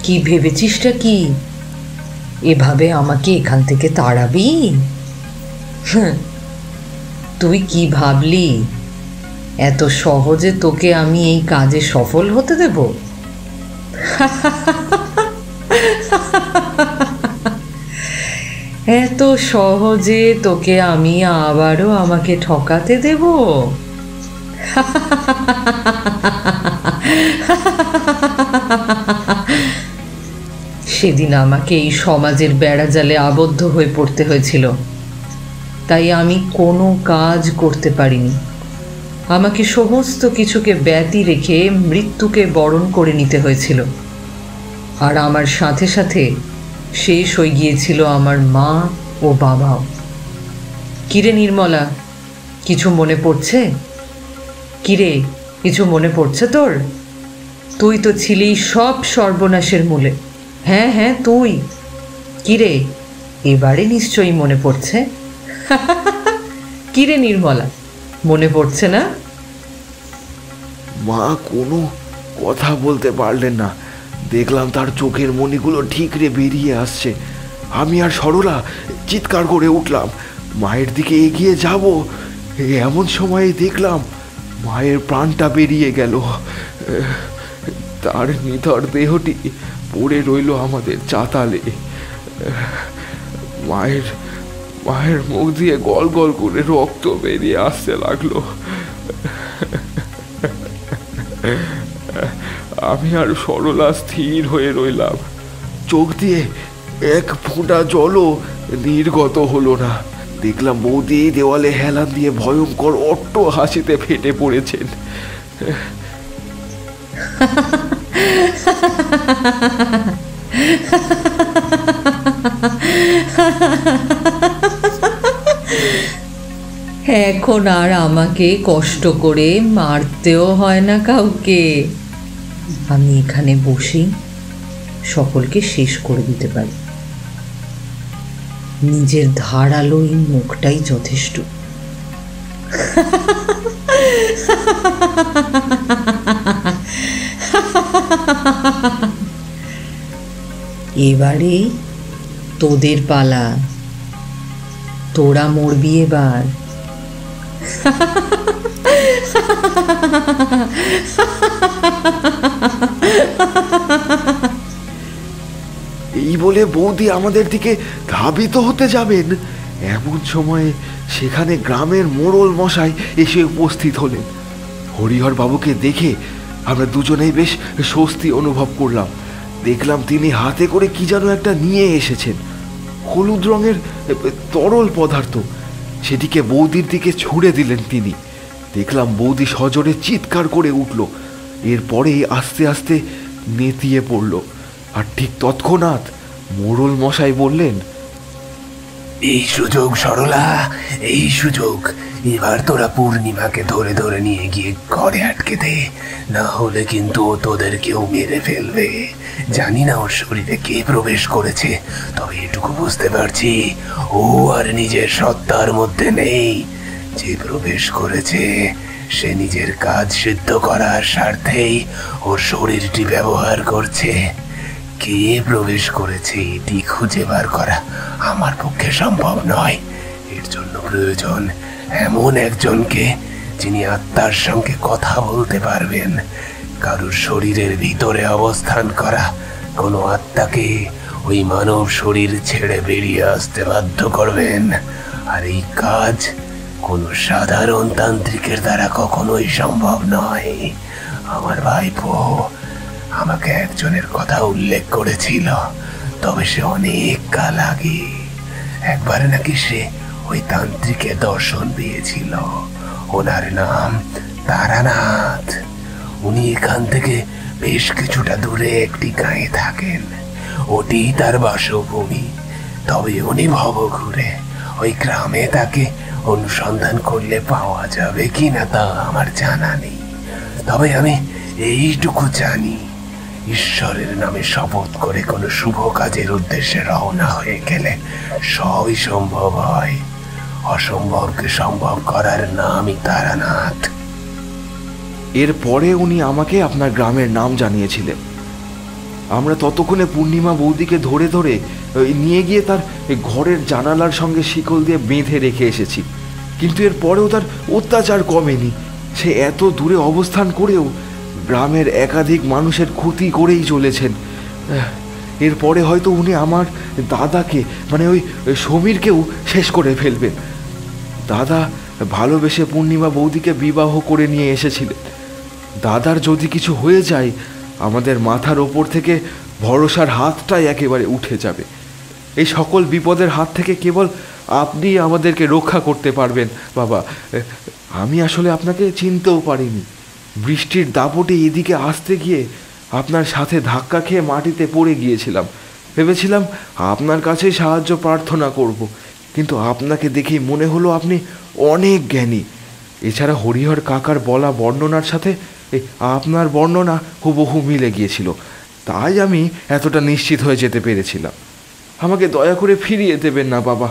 কি ভেবেছিসটা কি? এভাবে আমাকে এখান থেকে তাড়াবি? তুই কি ভাবলি এত সহজে তোকে আমি এই কাজে সফল হতে দেব? এত সহজে তোকে আমি আবারও আমাকে ঠকাতে দেব? সেদিন আমাকে এই সমাজের বেড়াজালে আবদ্ধ হয়ে পড়তে হয়েছিল, তাই আমি কোনো কাজ করতে পারিনি। আমাকে সমস্ত কিছুকে ব্যতি রেখে মৃত্যুকে বরণ করে নিতে হয়েছিল। আর আমার সাথে সাথে শেষ হয়ে গিয়েছিল আমার মা ও বাবাও। কিরে নির্মলা, কিছু মনে পড়ছে? কিরে, কিছু মনে পড়ছে তোর? তুই তো ছিলি সব সর্বনাশের মূলে। হ্যাঁ হ্যাঁ, তুই। কিরে, এবারে নিশ্চয়ই মনে পড়ছে? কিরে নির্মলা, মনে পড়ছে না? মা কোনো কথা বলতে পারলেন না। দেখলাম তার চোখের মণিগুলো ঠিকরে বেরিয়ে আসছে। আমি আর সরলা চিৎকার করে উঠলাম, মায়ের দিকে এগিয়ে যাব। এমন সময়ে দেখলাম মায়ের প্রাণটা বেরিয়ে গেল। তার নিথর দেহটি পড়ে রইল আমাদের চাতালে। মায়ের মায়ের মুখ দিয়ে গল গল করে রক্ত বেরিয়ে আসতে লাগলো। আমি আর সরলা স্থির হয়ে রইলাম। চোখ দিয়ে এক ফোঁটা জলও নির্গত হলো না। দেখলাম বৌদি দেওয়ালে হেলান দিয়ে ভয়ঙ্কর অট্ট হাসিতে ফেটে পড়েছেন। এখন আর আমাকে কষ্ট করে মারতেও হয় না কাউকে। আমি এখানে বসেই সকলকে শেষ করে দিতে পারি। নিজের ধারালো এই মুখটাই যথেষ্ট। এবারে তোদের পালা, তোরা মরবি এবার। এই বলে বৌদি আমাদের দিকে ধাবিত হতে যাবেন, এমন সময়ে সেখানে গ্রামের মোড়ল মশাই এসে উপস্থিত হলেন। হরিহর বাবুকে দেখে আমরা দুজনেই বেশ স্বস্তি অনুভব করলাম। দেখলাম তিনি হাতে করে কি যেন একটা নিয়ে এসেছেন, হলুদ রঙের তরল পদার্থ। সেটিকে বৌদির দিকে ছুঁড়ে দিলেন তিনি। দেখলাম বৌদি সজোরে চিৎকার করে উঠল, এরপরে আস্তে আস্তে নেতিয়ে পড়ল। আর ঠিক তৎক্ষণাৎ মোড়ল মশাই বললেন, এই সুযোগ সরলা, এই সুযোগ। এবার তোরা পূর্ণিমাকে ধরে ধরে নিয়ে গিয়ে ঘরে আটকে দে, না হলে কিন্তু ও তোদেরকেও মেরে ফেলবে। জানি না ওর শরীরে কে প্রবেশ করেছে, তবে এটুকু বুঝতে পারছি ও আর নিজের সত্তার মধ্যে নেই। যে প্রবেশ করেছে সে নিজের কাজ সিদ্ধ করার স্বার্থেই ওর শরীরটি ব্যবহার করছে। কে প্রবেশ করেছে এটি খুঁজে বার করা আমার পক্ষে সম্ভব নয়। এর জন্য প্রয়োজন এমন একজনকে যিনি আত্মার সঙ্গে কথা বলতে পারবেন। কারুর শরীরের ভিতরে অবস্থান করা কোনো আত্মাকে ওই মানব শরীর ছেড়ে বেরিয়ে আসতে বাধ্য করবেন। আর এই কাজ কোনো সাধারণ তান্ত্রিকের দ্বারা কখনোই সম্ভব নয়। আমার ভাইপো আমাকে একজনের কথা উল্লেখ করেছিল, তবে সে অনেক কাল আগে। একবার নাকি সে ওই তান্ত্রিকের দর্শন পেয়েছিল। ওনার নাম তারানাথ। উনি এখান থেকে বেশ কিছুটা দূরে একটি গাঁয়ে থাকেন, ওটি তার বাসভূমি। তবে উনি ভবঘুরে ওই গ্রামে তাকে অনুসন্ধান করলে পাওয়া যাবে কিনা তা আমার জানা নেই। তবে আমি এইটুকু জানি, ঈশ্বরের নামে শপথ করে কোনো শুভ কাজের উদ্দেশ্যে রওনা হয়ে গেলে সবই সম্ভব হয়। অসম্ভবকে সম্ভব করার নামই তারানাথ। এরপরে উনি আমাকে আপনার গ্রামের নাম জানিয়েছিলেন। আমরা ততক্ষণে পূর্ণিমা বৌদিকে ধরে ধরে নিয়ে গিয়ে তার ঘরের জানালার সঙ্গে শিকল দিয়ে বেঁধে রেখে এসেছি। কিন্তু এর পরেও তার অত্যাচার কমেনি। সে এত দূরে অবস্থান করেও গ্রামের একাধিক মানুষের ক্ষতি করেই চলেছেন। এরপরে হয়তো উনি আমার দাদাকে, মানে ওই সমীরকেও শেষ করে ফেলবেন। দাদা ভালোবেসে পূর্ণিমা বৌদিকে বিবাহ করে নিয়ে এসেছিলেন। দাদার যদি কিছু হয়ে যায়, আমাদের মাথার ওপর থেকে ভরসার হাতটাই একেবারে উঠে যাবে। এই সকল বিপদের হাত থেকে কেবল আপনি আমাদেরকে রক্ষা করতে পারবেন বাবা। আমি আসলে আপনাকে চিনতেও পারিনি। বৃষ্টির দাপটে এদিকে আসতে গিয়ে আপনার সাথে ধাক্কা খেয়ে মাটিতে পড়ে গিয়েছিলাম। ভেবেছিলাম আপনার কাছেই সাহায্য প্রার্থনা করব, কিন্তু আপনাকে দেখেই মনে হলো আপনি অনেক জ্ঞানী। এছাড়া হরিহর কাকার বলা বর্ণনার সাথে আপনার বর্ণনা হুবহু মিলে গিয়েছিল, তাই আমি এতটা নিশ্চিত হয়ে যেতে পেরেছিলাম। আমাকে দয়া করে ফিরিয়ে দেবেন না বাবা,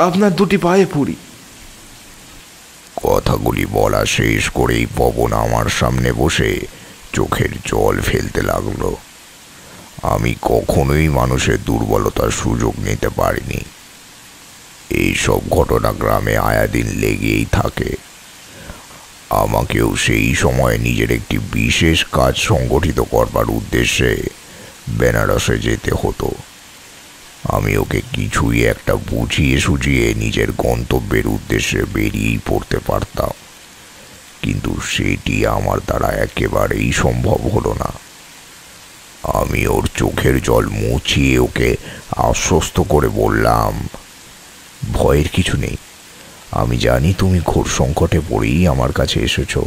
আপনার দুটি পায়ে পড়ি। কথাগুলি বলা শেষ করেই পবন আমার সামনে বসে চোখের জল ফেলতে লাগলো। আমি কখনোই মানুষের দুর্বলতার সুযোগ নিতে পারিনি। এইসব ঘটনা গ্রামে আয়াদিন লেগেই থাকে। আমাকেও সেই সময় নিজের একটি বিশেষ কাজ সংগঠিত করবার উদ্দেশ্যে বেনারসে যেতে হতো। আমি ওকে কিছুই একটা বুঝিয়ে সুঝিয়ে নিজের গন্তব্যের উদ্দেশ্যে বেরিয়েই পড়তে পারতাম, কিন্তু সেটি আমার দ্বারা একেবারেই সম্ভব হলো না। আমি ওর চোখের জল মুছিয়ে ওকে আশ্বস্ত করে বললাম, ভয়ের কিছু নেই, আমি জানি তুমি ঘোর সংকটে পড়েই আমার কাছে এসেছো।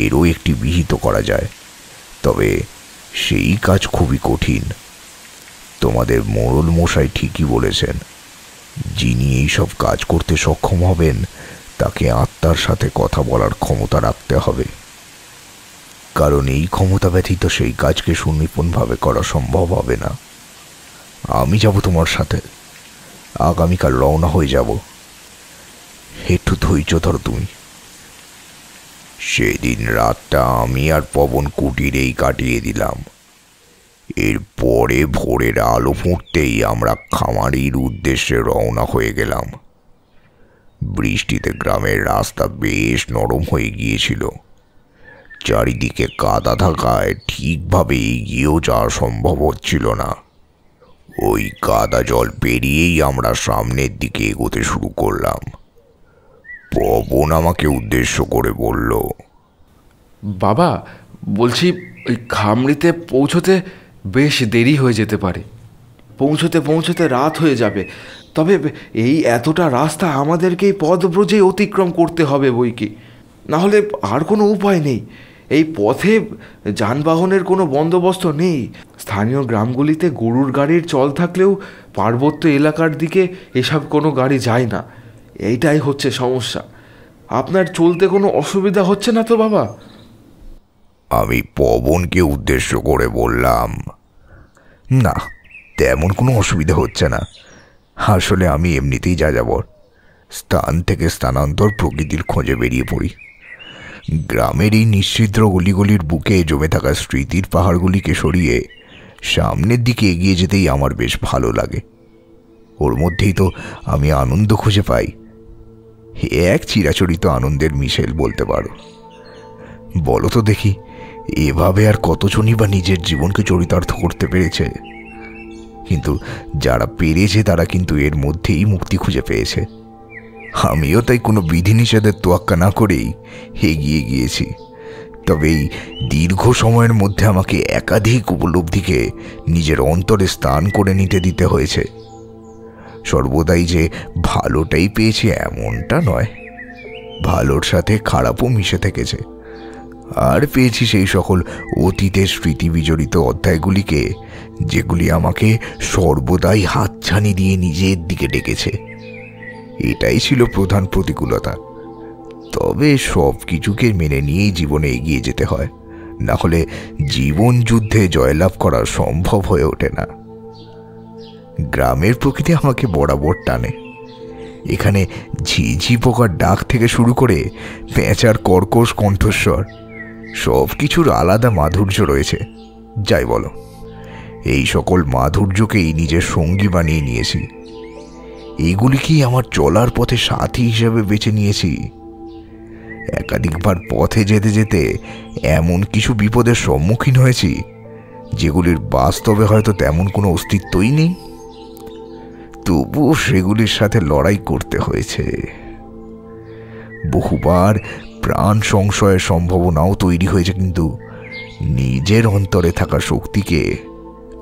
এরও একটি বিহিত করা যায়, তবে সেই কাজ খুবই কঠিন। তোমাদের মোড়ল মশাই ঠিকই বলেছেন, যিনি এইসব কাজ করতে সক্ষম হবেন তাকে আত্মার সাথে কথা বলার ক্ষমতা রাখতে হবে, কারণ এই ক্ষমতা ব্যতীত সেই কাজকে সুনিপুণভাবে করা সম্ভব হবে না। আমি যাব তোমার সাথে, আগামীকাল রওনা হয়ে যাব, একটু ধৈর্য ধরো তুমি। সেদিন রাতটা আমি আর পবন কুটিরেই কাটিয়ে দিলাম। এরপরে ভোরের আলো ফুটতেই আমরা খামারির উদ্দেশ্যে রওনা হয়ে গেলাম। বৃষ্টিতে গ্রামের রাস্তা বেশ নরম হয়ে গিয়েছিল, চারিদিকে কাদা থাকায় ঠিকভাবে এগিয়েও যাওয়া সম্ভব হচ্ছিল না। ওই কাদা জল পেরিয়েই আমরা সামনের দিকে এগোতে শুরু করলাম। পবন আমাকে উদ্দেশ্য করে বলল, বাবা, বলছি ওই খামড়িতে পৌঁছতে বেশ দেরি হয়ে যেতে পারে। পৌঁছতে পৌঁছতে রাত হয়ে যাবে, তবে এই এতটা রাস্তা আমাদেরকেই পদব্রজে অতিক্রম করতে হবে বই কি, নাহলে আর কোনো উপায় নেই। এই পথে যানবাহনের কোনো বন্দোবস্ত নেই। স্থানীয় গ্রামগুলিতে গরুর গাড়ির চল থাকলেও পার্বত্য এলাকার দিকে এসব কোনো গাড়ি যায় না। এইটাই হচ্ছে সমস্যা। আপনার চলতে কোনো অসুবিধা হচ্ছে না তো বাবা? আমি পবনকে উদ্দেশ্য করে বললাম, না, তেমন কোনো অসুবিধা হচ্ছে না। আসলে আমি এমনিতেই যাযাবর, স্থান থেকে স্থানান্তর প্রকৃতির খোঁজে বেরিয়ে পড়ি। গ্রামের এই নিশ্চিদ্র গলিগলির বুকে জমে থাকা স্মৃতির পাহাড়গুলিকে সরিয়ে সামনের দিকে এগিয়ে যেতেই আমার বেশ ভালো লাগে। ওর মধ্যেই তো আমি আনন্দ খুঁজে পাই, এক চিরাচরিত আনন্দের মিশেল বলতে পারো। বলো তো দেখি, এভাবে আর কতজনই বা নিজের জীবনকে চরিতার্থ করতে পেরেছে? কিন্তু যারা পেরেছে তারা কিন্তু এর মধ্যেই মুক্তি খুঁজে পেয়েছে। আমিও তাই কোনো বিধিনিষেধের তোয়াক্কা না করেই এগিয়ে গিয়েছি। তবে এই দীর্ঘ সময়ের মধ্যে আমাকে একাধিক উপলব্ধিকে নিজের অন্তরে স্থান করে নিতে দিতে হয়েছে। সর্বদাই যে ভালোটাই পেয়েছি এমনটা নয়, ভালোর সাথে খারাপও মিশে থেকেছে। আর পেয়েছি সেই সকল অতীতের স্মৃতি বিজড়িত অধ্যায়গুলিকে, যেগুলি আমাকে সর্বদাই হাতছানি দিয়ে নিজের দিকে ডেকেছে। এটাই ছিল প্রধান প্রতিকূলতা। তবে সব কিছুকে মেনে নিয়েই জীবনে এগিয়ে যেতে হয়, না হলে জীবন যুদ্ধে জয়লাভ করা সম্ভব হয়ে ওঠে না। গ্রামের প্রকৃতি আমাকে বরাবর টানে। এখানে ঝিঝি পোকার ডাক থেকে শুরু করে পেঁচার কর্কশ কণ্ঠস্বর, সব কিছুর আলাদা মাধুর্য রয়েছে। যাই বলো, এই সকল মাধুর্যকেই নিজের সঙ্গী বানিয়ে নিয়েছি। এইগুলিকেই আমার চলার পথে সাথী হিসেবে বেছে নিয়েছি। একাধিকবার পথে যেতে যেতে এমন কিছু বিপদের সম্মুখীন হয়েছি যেগুলির বাস্তবে হয়তো তেমন কোনো অস্তিত্বই নেই, তবুও সেগুলির সাথে লড়াই করতে হয়েছে। বহুবার প্রাণ সংশয়ের সম্ভাবনাও তৈরি হয়েছে, কিন্তু নিজের অন্তরে থাকা শক্তিকে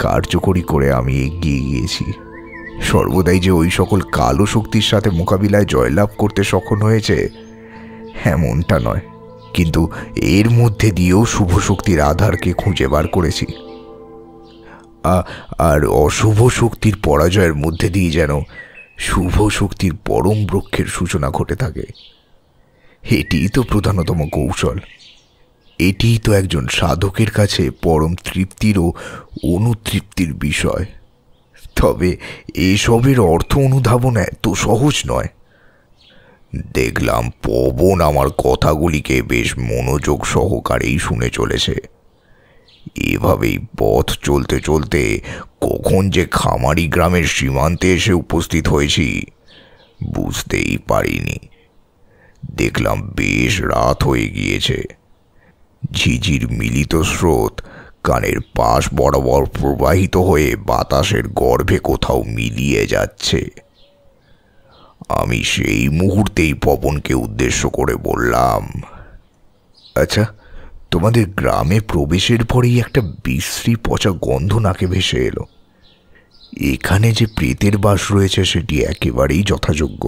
কার্যকরী করে আমি এগিয়ে গিয়েছি। সর্বদাই যে ওই সকল কালো শক্তির সাথে মোকাবিলায় জয়লাভ করতে সক্ষম হয়েছে এমনটা নয়, কিন্তু এর মধ্যে দিয়েও শুভ শক্তির আধারকে খুঁজে বার করেছি। আর অশুভ শক্তির পরাজয়ের মধ্যে দিয়ে যেন শুভ শক্তির পরম বৃক্ষের সূচনা ঘটে থাকে। এটিই তো প্রধানতম কৌশল। এটিই তো একজন সাধকের কাছে পরম তৃপ্তির ও অনুতৃপ্তির বিষয়। তবে এসবের অর্থ অনুধাবন এত সহজ নয়। দেখলাম পবন আমার কথাগুলিকে বেশ মনোযোগ সহকারেই শুনে চলেছে। এভাবেই পথ চলতে চলতে কখন যে খামারি গ্রামের সীমান্তে এসে উপস্থিত হয়েছি বুঝতেই পারিনি। দেখলাম বেশ রাত হয়ে গিয়েছে। ঝিঝির মিলিত স্রোত কানের পাশ বরাবর প্রবাহিত হয়ে বাতাসের গর্ভে কোথাও মিলিয়ে যাচ্ছে। আমি সেই মুহূর্তেই পবনকে উদ্দেশ্য করে বললাম, আচ্ছা, তোমাদের গ্রামে প্রবেশের পরেই একটা বিশ্রী পচা গন্ধ নাকে ভেসে এলো। এখানে যে প্রেতের বাস রয়েছে সেটি একেবারেই যথাযোগ্য,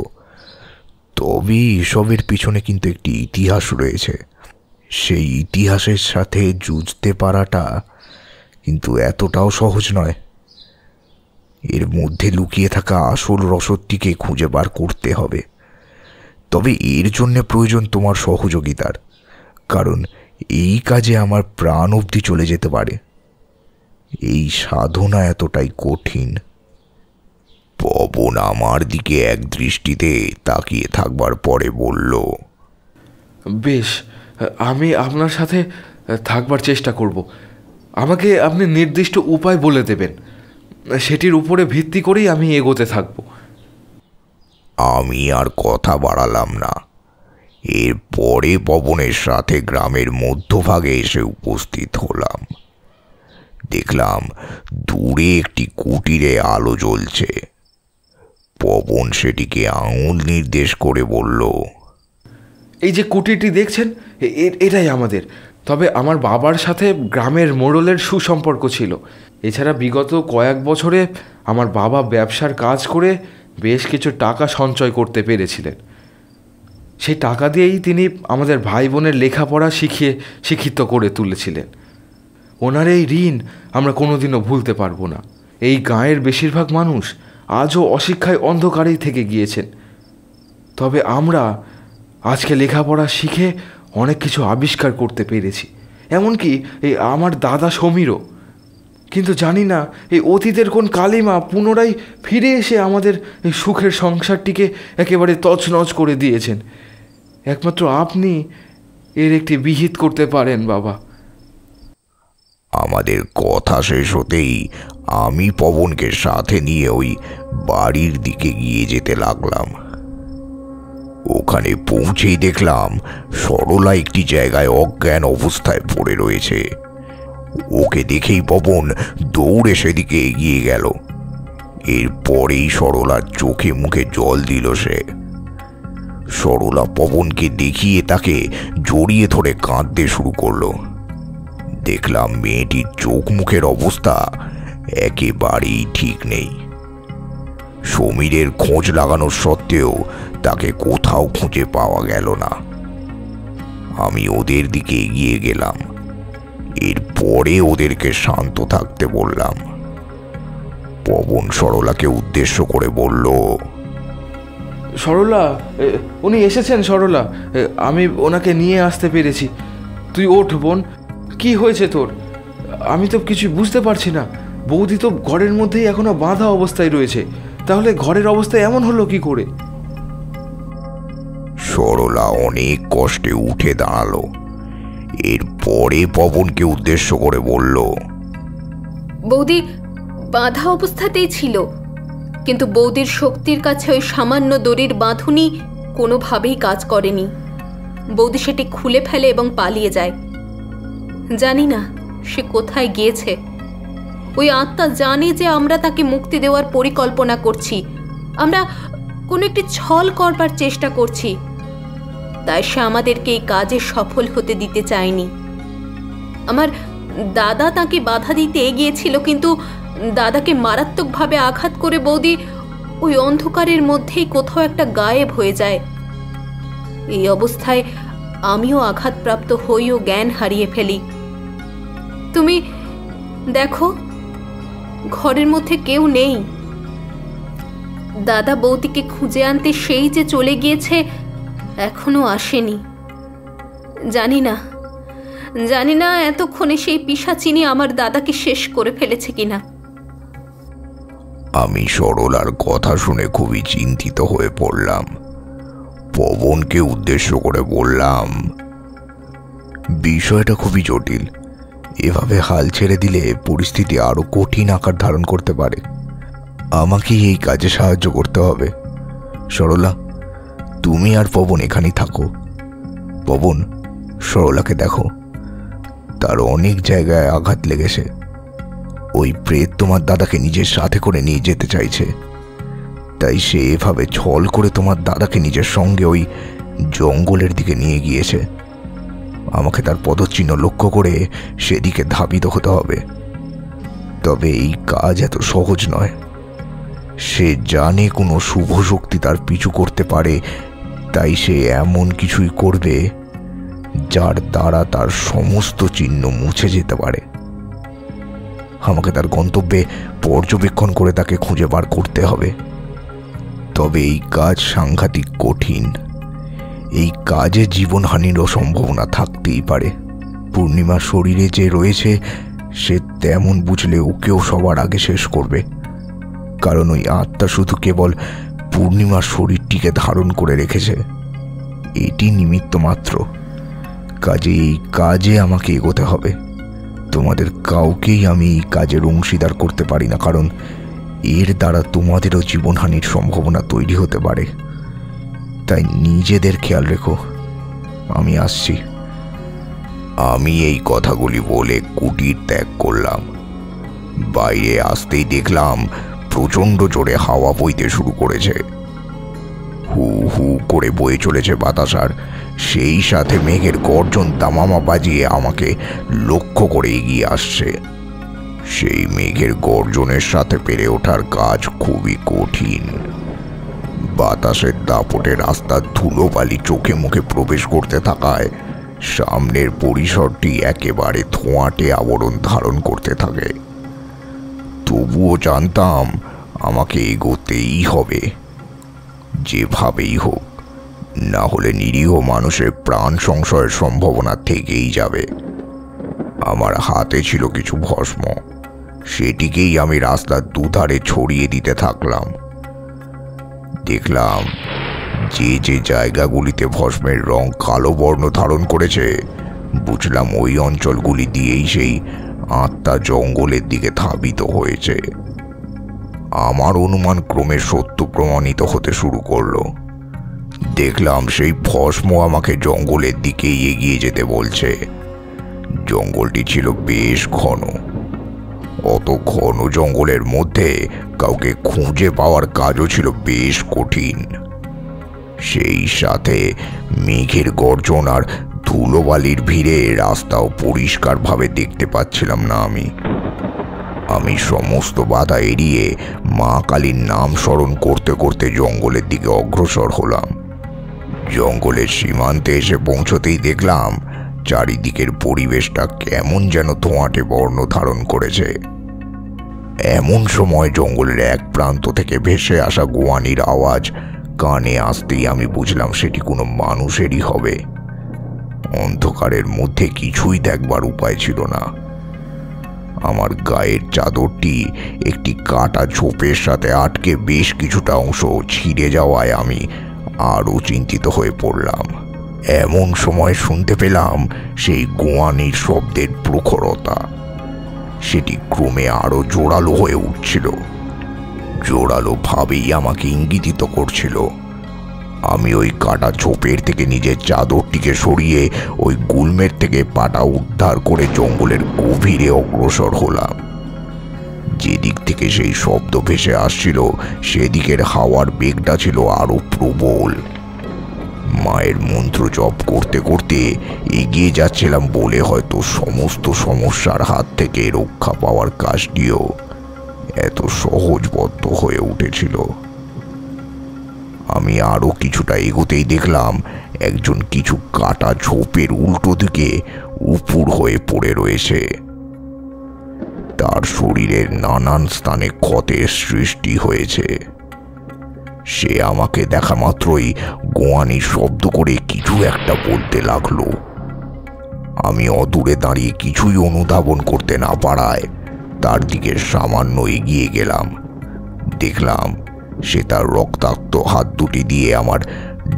তবে এসবের পিছনে কিন্তু একটি ইতিহাস রয়েছে। সেই ইতিহাসের সাথে যুঝতে পারাটা কিন্তু এতটাও সহজ নয়। এর মধ্যে লুকিয়ে থাকা আসল রসদটিকে খুঁজে বার করতে হবে। তবে এর জন্য প্রয়োজন তোমার সহযোগিতার, কারণ এই কাজে আমার প্রাণ অবধি চলে যেতে পারে। এই সাধনা এতটাই কঠিন। পবন আমার দিকে এক দৃষ্টিতে তাকিয়ে থাকবার পরে বলল, বেশ, আমি আপনার সাথে থাকবার চেষ্টা করব। আমাকে আপনি নির্দিষ্ট উপায় বলে দেবেন, সেটির উপরে ভিত্তি করেই আমি এগোতে থাকব। আমি আর কথা বাড়ালাম না। এরপরে পবনের সাথে গ্রামের মধ্যভাগে এসে উপস্থিত হলাম। দেখলাম দূরে একটি কুটিরে আলো জ্বলছে। পবন সেটিকে আঙুল নির্দেশ করে বলল, এই যে কুটিরটি দেখছেন, এটাই আমাদের। তবে আমার বাবার সাথে গ্রামের মোড়লের সুসম্পর্ক ছিল। এছাড়া বিগত কয়েক বছরে আমার বাবা ব্যবসার কাজ করে বেশ কিছু টাকা সঞ্চয় করতে পেরেছিলেন। সেই টাকা দিয়েই তিনি আমাদের ভাই বোনের লেখাপড়া শিক্ষিত করে তুলেছিলেন। ওনার এই ঋণ আমরা কোনোদিনও ভুলতে পারবো না। এই গাঁয়ের বেশিরভাগ মানুষ আজও অশিক্ষায় অন্ধকারেই থেকে গিয়েছেন। তবে আমরা আজকে লেখাপড়া শিখে অনেক কিছু আবিষ্কার করতে পেরেছি, এমনকি এই আমার দাদা সমীরও। কিন্তু জানি না এই অতীতের কোন কালিমা পুনরায় ফিরে এসে আমাদের এই সুখের সংসারটিকে একেবারে তছনছ করে দিয়েছেন। একমাত্র আপনি এর একটি বিহিত করতে পারেন বাবা। আমাদের কথা শেষ হতেই আমি পবনকে সাথে নিয়ে ওই বাড়ির দিকে গিয়ে যেতে লাগলাম। ওখানে পৌঁছেই দেখলাম সরলা একটি জায়গায় অজ্ঞান অবস্থায় পড়ে রয়েছে। ওকে দেখেই পবন দৌড়ে সেদিকে এগিয়ে গেল। এরপরেই সরলার চোখে মুখে জল দিল সে। সরলা পবনকে দেখিয়ে তাকে জড়িয়ে ধরে কাঁদতে শুরু করলো। দেখলাম মেয়েটির চোখ মুখের অবস্থা একেবারেই ঠিক নেই। সমীরের খোঁজ লাগানোর সত্ত্বেও তাকে কোথাও খুঁজে পাওয়া গেল না। আমি ওদের দিকে এগিয়ে গেলাম। এরপরে ওদেরকে শান্ত থাকতে বললাম। পবন সরলাকে উদ্দেশ্য করে বলল, সরলা, উনি এসেছেন। সরলা, আমি ওনাকে নিয়ে আসতে পেরেছি। তুই ওঠ বোন। কি হয়েছে তোর? আমি তো কিছু বুঝতে পারছি না। বৌদি তো ঘরের মধ্যেই এখনো বাঁধা অবস্থায় রয়েছে, তাহলে ঘরের অবস্থা এমন হলো কি করে? সরলা অনেক কষ্টে উঠে দাঁড়ালো। এরপরে পবনকে উদ্দেশ্য করে বলল, বৌদি বাঁধা অবস্থাতেই ছিল, কিন্তু বৌদির শক্তির কাছে ওই সামান্য দড়ির বাঁধুনি কোনোভাবেই কাজ করেনি। বৌদি সেটি খুলে ফেলে এবং পালিয়ে যায়। জানি না সে কোথায় গিয়েছে। ওই আত্মা জানে যে আমরা তাকে মুক্তি দেওয়ার পরিকল্পনা করছি, আমরা কোনো একটি ছল করবার চেষ্টা করছি, তাই সে আমাদেরকে এই কাজে সফল হতে দিতে চায়নি। আমার দাদা তাকে বাধা দিতে এগিয়েছিল, কিন্তু দাদাকে মারাত্মকভাবে আঘাত করে বৌদি ওই অন্ধকারের মধ্যেই কোথাও একটা গায়েব হয়ে যায়। এই অবস্থায় আমিও আঘাতপ্রাপ্ত হই ও জ্ঞান হারিয়ে ফেলি। তুমি দেখো, ঘরের মধ্যে কেউ নেই। দাদা বৌদিকে খুঁজে আনতে সেই যে চলে গিয়েছে, এখনো আসেনি। জানি না এতক্ষণে সেই পিশাচিনি আমার দাদাকে শেষ করে ফেলেছে কিনা। আমি সরলার কথা শুনে খুবই চিন্তিত হয়ে পড়লাম। পবনকে উদ্দেশ্য করে বললাম, বিষয়টা খুবই জটিল। এভাবে হাল ছেড়ে দিলে পরিস্থিতি আরো কঠিন আকার ধারণ করতে পারে। আমাকেই এই কাজে সাহায্য করতে হবে। সরলা, তুমি আর পবন এখানেই থাকো। পবন, সরলাকে দেখো, তার অনেক জায়গায় আঘাত লেগেছে। ওই প্রেত তোমার দাদাকে নিজের সাথে করে নিয়ে যেতে চাইছে, তাই সে এভাবে ছল করে তোমার দাদাকে নিজের সঙ্গে ওই জঙ্গলের দিকে নিয়ে গিয়েছে। আমাকে তার পদচিহ্ন লক্ষ্য করে সেদিকে ধাবিত হতে হবে। তবে এই কাজ এত সহজ নয়। সে জানে কোনো শুভ শক্তি তার পিছু করতে পারে, তাই সে এমন কিছুই করবে যার দ্বারা তার সমস্ত চিহ্ন মুছে যেতে পারে। আমাকে তার গন্তব্যে পর্যবেক্ষণ করে তাকে খুঁজে বার করতে হবে। তবে এই কাজ সাংঘাতিক কঠিন। এই কাজে জীবনহানিরও সম্ভাবনা থাকতেই পারে। পূর্ণিমার শরীরে যে রয়েছে সে তেমন বুঝলে ওকেও সবার আগে শেষ করবে, কারণ ওই আত্মা শুধু কেবল পূর্ণিমার শরীরটিকে ধারণ করে রেখেছে। এটি নিমিত্ত মাত্র। কাজে এই কাজে আমাকে এগোতে হবে। তোমাদের কাউকেই আমি এই কাজের অংশীদার করতে পারি না, কারণ এর দ্বারা তোমাদেরও জীবনহানির সম্ভাবনা তৈরি হতে পারে। তাই নিজেদের খেয়াল রেখো। আমি আসছি। আমি এই কথাগুলি বলে কুটির ত্যাগ করলাম। বাইরে আসতেই দেখলাম প্রচণ্ড জোরে হাওয়া বইতে শুরু করেছে। হু হু করে বয়ে চলেছে বাতাস, আর সেই সাথে মেঘের গর্জন দামামা বাজিয়ে আমাকে লক্ষ্য করে এগিয়ে আসছে। সেই মেঘের গর্জনের সাথে পেরে ওঠার কাজ খুবই কঠিন। বাতাসের দাপটে রাস্তার ধুলোবালি চোখে মুখে প্রবেশ করতে থাকায় সামনের পরিসরটি একেবারে ধোঁয়াটে আবরণ ধারণ করতে থাকে। তবুও জানতাম আমাকে এগোতেই হবে, যেভাবেই হোক, না হলে নিরীহ মানুষের প্রাণ সংশয়ের সম্ভাবনা থেকেই যাবে। আমার হাতে ছিল কিছু ভস্ম, সেটিকেই আমি রাস্তার দুধারে ছড়িয়ে দিতে থাকলাম। দেখলাম যে যে জায়গাগুলিতে ভস্মের রং কালো বর্ণ ধারণ করেছে, বুঝলাম ওই অঞ্চলগুলি দিয়েই সেই আত্মা জঙ্গলের দিকে ধাবিত হয়েছে। আমার অনুমান ক্রমে সত্য প্রমাণিত হতে শুরু করলো। দেখলাম সেই ভস্ম আমাকে জঙ্গলের দিকেই এগিয়ে যেতে বলছে। জঙ্গলটি ছিল বেশ ঘন। অত ঘন জঙ্গলের মধ্যে কাউকে খুঁজে পাওয়ার কাজও ছিল বেশ কঠিন। সেই সাথে মেঘের গর্জন আর ধুলোবালির ভিড়ে রাস্তাও পরিষ্কারভাবে দেখতে পাচ্ছিলাম না। আমি সমস্ত বাধা এড়িয়ে মা কালীর নাম স্মরণ করতে করতে জঙ্গলের দিকে অগ্রসর হলাম। জঙ্গলের সীমান্তে এসে পৌঁছতেই দেখলাম চারিদিকের পরিবেশটা কেমন যেন ধোঁয়াটে বর্ণ ধারণ করেছে। এমন সময় জঙ্গলের এক প্রান্ত থেকে ভেসে আসা গোয়ানির আওয়াজ কানে আসতেই আমি বুঝলাম সেটি কোনো মানুষেরই হবে। অন্ধকারের মধ্যে কিছুই দেখবার উপায় ছিল না। আমার গায়ের চাদরটি একটি কাটা ঝোপের সাথে আটকে বেশ কিছুটা অংশ ছিঁড়ে যাওয়ায় আমি আরও চিন্তিত হয়ে পড়লাম। এমন সময় শুনতে পেলাম সেই গোয়ানির শব্দের প্রখরতা। সেটি ক্রমে আরো জোরালো হয়ে উঠছিল। জোরালো ভাবেই আমাকে ইঙ্গিত করছিল। আমি ওই কাটা ঝোপের থেকে নিজের চাদরটিকে সরিয়ে ওই গুল্মের থেকে পাটা উদ্ধার করে জঙ্গলের গভীরে অগ্রসর হলাম। যেদিক থেকে সেই শব্দ ভেসে আসছিল সেদিকের হাওয়ার বেগটা ছিল আরো প্রবল। মায়ের মন্ত্র জপ করতে করতে এগিয়ে যাচ্ছিলাম বলে হয়তো সমস্ত সমস্যার হাত থেকে রক্ষা পাওয়ার কাজটিও এত সহজবদ্ধ হয়ে উঠেছিল। আমি আরো কিছুটা এগোতেই দেখলাম একজন কিছু কাটা ঝোপের উল্টো দিকে উপুর হয়ে পড়ে রয়েছে। তার শরীরের নানান স্থানে ক্ষতের সৃষ্টি হয়েছে। সে আমাকে দেখা মাত্রই গোয়ানির শব্দ করে কিছু একটা বলতে লাগলো। আমি অদূরে দাঁড়িয়ে কিছুই অনুধাবন করতে না পারায় তার দিকে সামান্য এগিয়ে গেলাম। দেখলাম সে তার রক্তাক্ত হাত দুটি দিয়ে আমার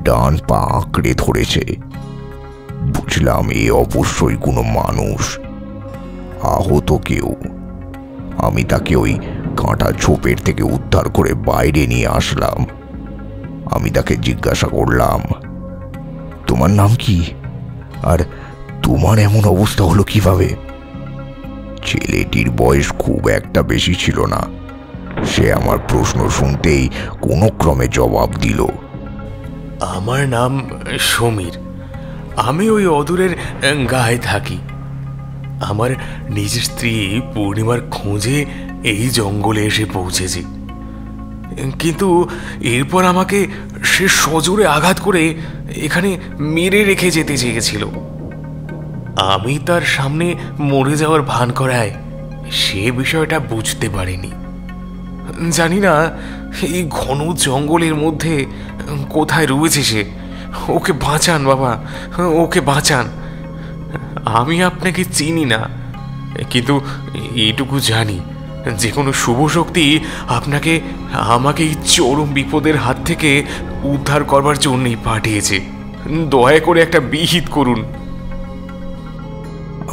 ডান পা আঁকড়ে ধরেছে। বুঝলাম এ অবশ্যই কোনো মানুষ, আহত কেউ। আমি তাকে ওই কাঁটা ঝোপের থেকে উদ্ধার করে বাইরে নিয়ে আসলাম। আমি তাকে জিজ্ঞাসা করলাম, তোমার নাম কি, আর তোমার এমন অবস্থা হলো কিভাবে? ছেলেটির বয়স খুব একটা বেশি ছিল না। সে আমার প্রশ্ন শুনতেই কোনো ক্রমে জবাব দিল, আমার নাম সমীর। আমি ওই অদূরের গায়ে থাকি। আমার নিজের স্ত্রী পূর্ণিমার খোঁজে এই জঙ্গলে এসে পৌঁছেছি, কিন্তু এরপর আমাকে সে সজোরে আঘাত করে এখানে মেরে রেখে যেতে চেয়েছিল। আমি তার সামনে মরে যাওয়ার ভান করায় সে বিষয়টা বুঝতে পারিনি। জানি না এই ঘন জঙ্গলের মধ্যে কোথায় রয়েছে সে। ওকে বাঁচান বাবা, ওকে বাঁচান। আমি আপনাকে চিনি না, কিন্তু এইটুকু জানি যে কোনো শুভ শক্তি আপনাকে আমাকে এই চরম বিপদের হাত থেকে উদ্ধার করবার জন্যই পাঠিয়েছে। দয়া করে একটা বিহিত করুন।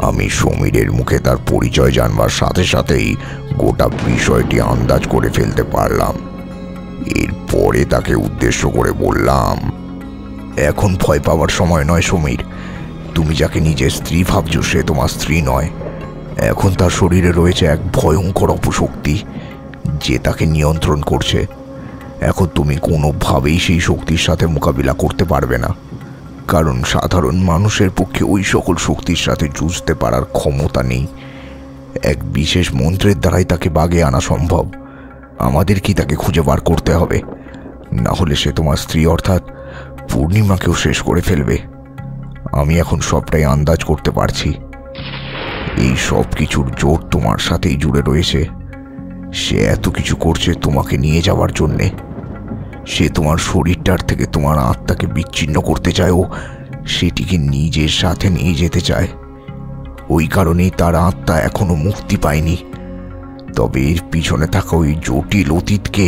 আমি সমীরের মুখে তার পরিচয় জানবার সাথে সাথেই গোটা বিষয়টি আন্দাজ করে ফেলতে পারলাম। এরপরে তাকে উদ্দেশ্য করে বললাম, এখন ভয় পাওয়ার সময় নয় সমীর। তুমি যাকে নিজের স্ত্রী ভাবছ সে তোমার স্ত্রী নয়। এখন তার শরীরে রয়েছে এক ভয়ঙ্কর অপশক্তি যে তাকে নিয়ন্ত্রণ করছে। এখন তুমি কোনোভাবেই সেই শক্তির সাথে মোকাবিলা করতে পারবে না, কারণ সাধারণ মানুষের পক্ষে ওই সকল শক্তির সাথে যুঝতে পারার ক্ষমতা নেই। এক বিশেষ মন্ত্রের দ্বারাই তাকে বাগে আনা সম্ভব। আমাদের কি তাকে খুঁজে বার করতে হবে, না হলে সে তোমার স্ত্রী অর্থাৎ পূর্ণিমাকেও শেষ করে ফেলবে। আমি এখন সবটাই আন্দাজ করতে পারছি। এই সব কিছুর জোর তোমার সাথেই জুড়ে রয়েছে। সে এত কিছু করছে তোমাকে নিয়ে যাওয়ার জন্যে। সে তোমার শরীরটার থেকে তোমার আত্মাকে বিচ্ছিন্ন করতে চায় ও সেটিকে নিজের সাথে নিয়ে যেতে চায়। ওই কারণেই তার আত্মা এখনো মুক্তি পায়নি। তবে এর পিছনে থাকা ওই জটিল অতীতকে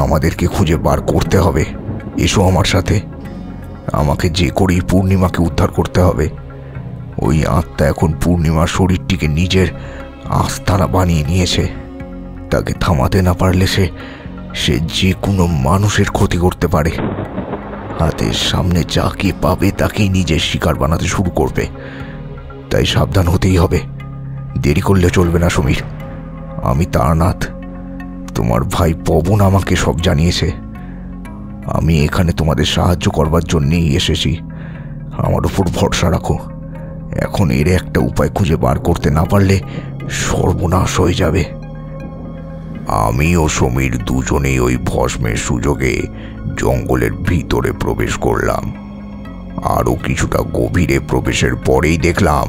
আমাদেরকে খুঁজে বার করতে হবে। এসো আমার সাথে। আমাকে যে করেই পূর্ণিমাকে উদ্ধার করতে হবে। ওই আত্মা এখন পূর্ণিমার শরীরটিকে নিজের আস্তানা বানিয়ে নিয়েছে। তাকে থামাতে না পারলে সে যে কোনো মানুষের ক্ষতি করতে পারে। হাতের সামনে যাকে পাবে তাকেই নিজের শিকার বানাতে শুরু করবে। তাই সাবধান হতেই হবে। দেরি করলে চলবে না সমীর। আমি তারনাথ, তোমার ভাই পবন আমাকে সব জানিয়েছে। আমি এখানে তোমাদের সাহায্য করবার জন্যেই এসেছি। আমার উপর ভরসা রাখো। এখন এর একটা উপায় খুঁজে বার করতে না পারলে সর্বনাশ হয়ে যাবে। আমি ও সমীর দুজনেই ওই ভস্মের সুযোগে জঙ্গলের ভিতরে প্রবেশ করলাম। আরও কিছুটা গভীরে প্রবেশের পরেই দেখলাম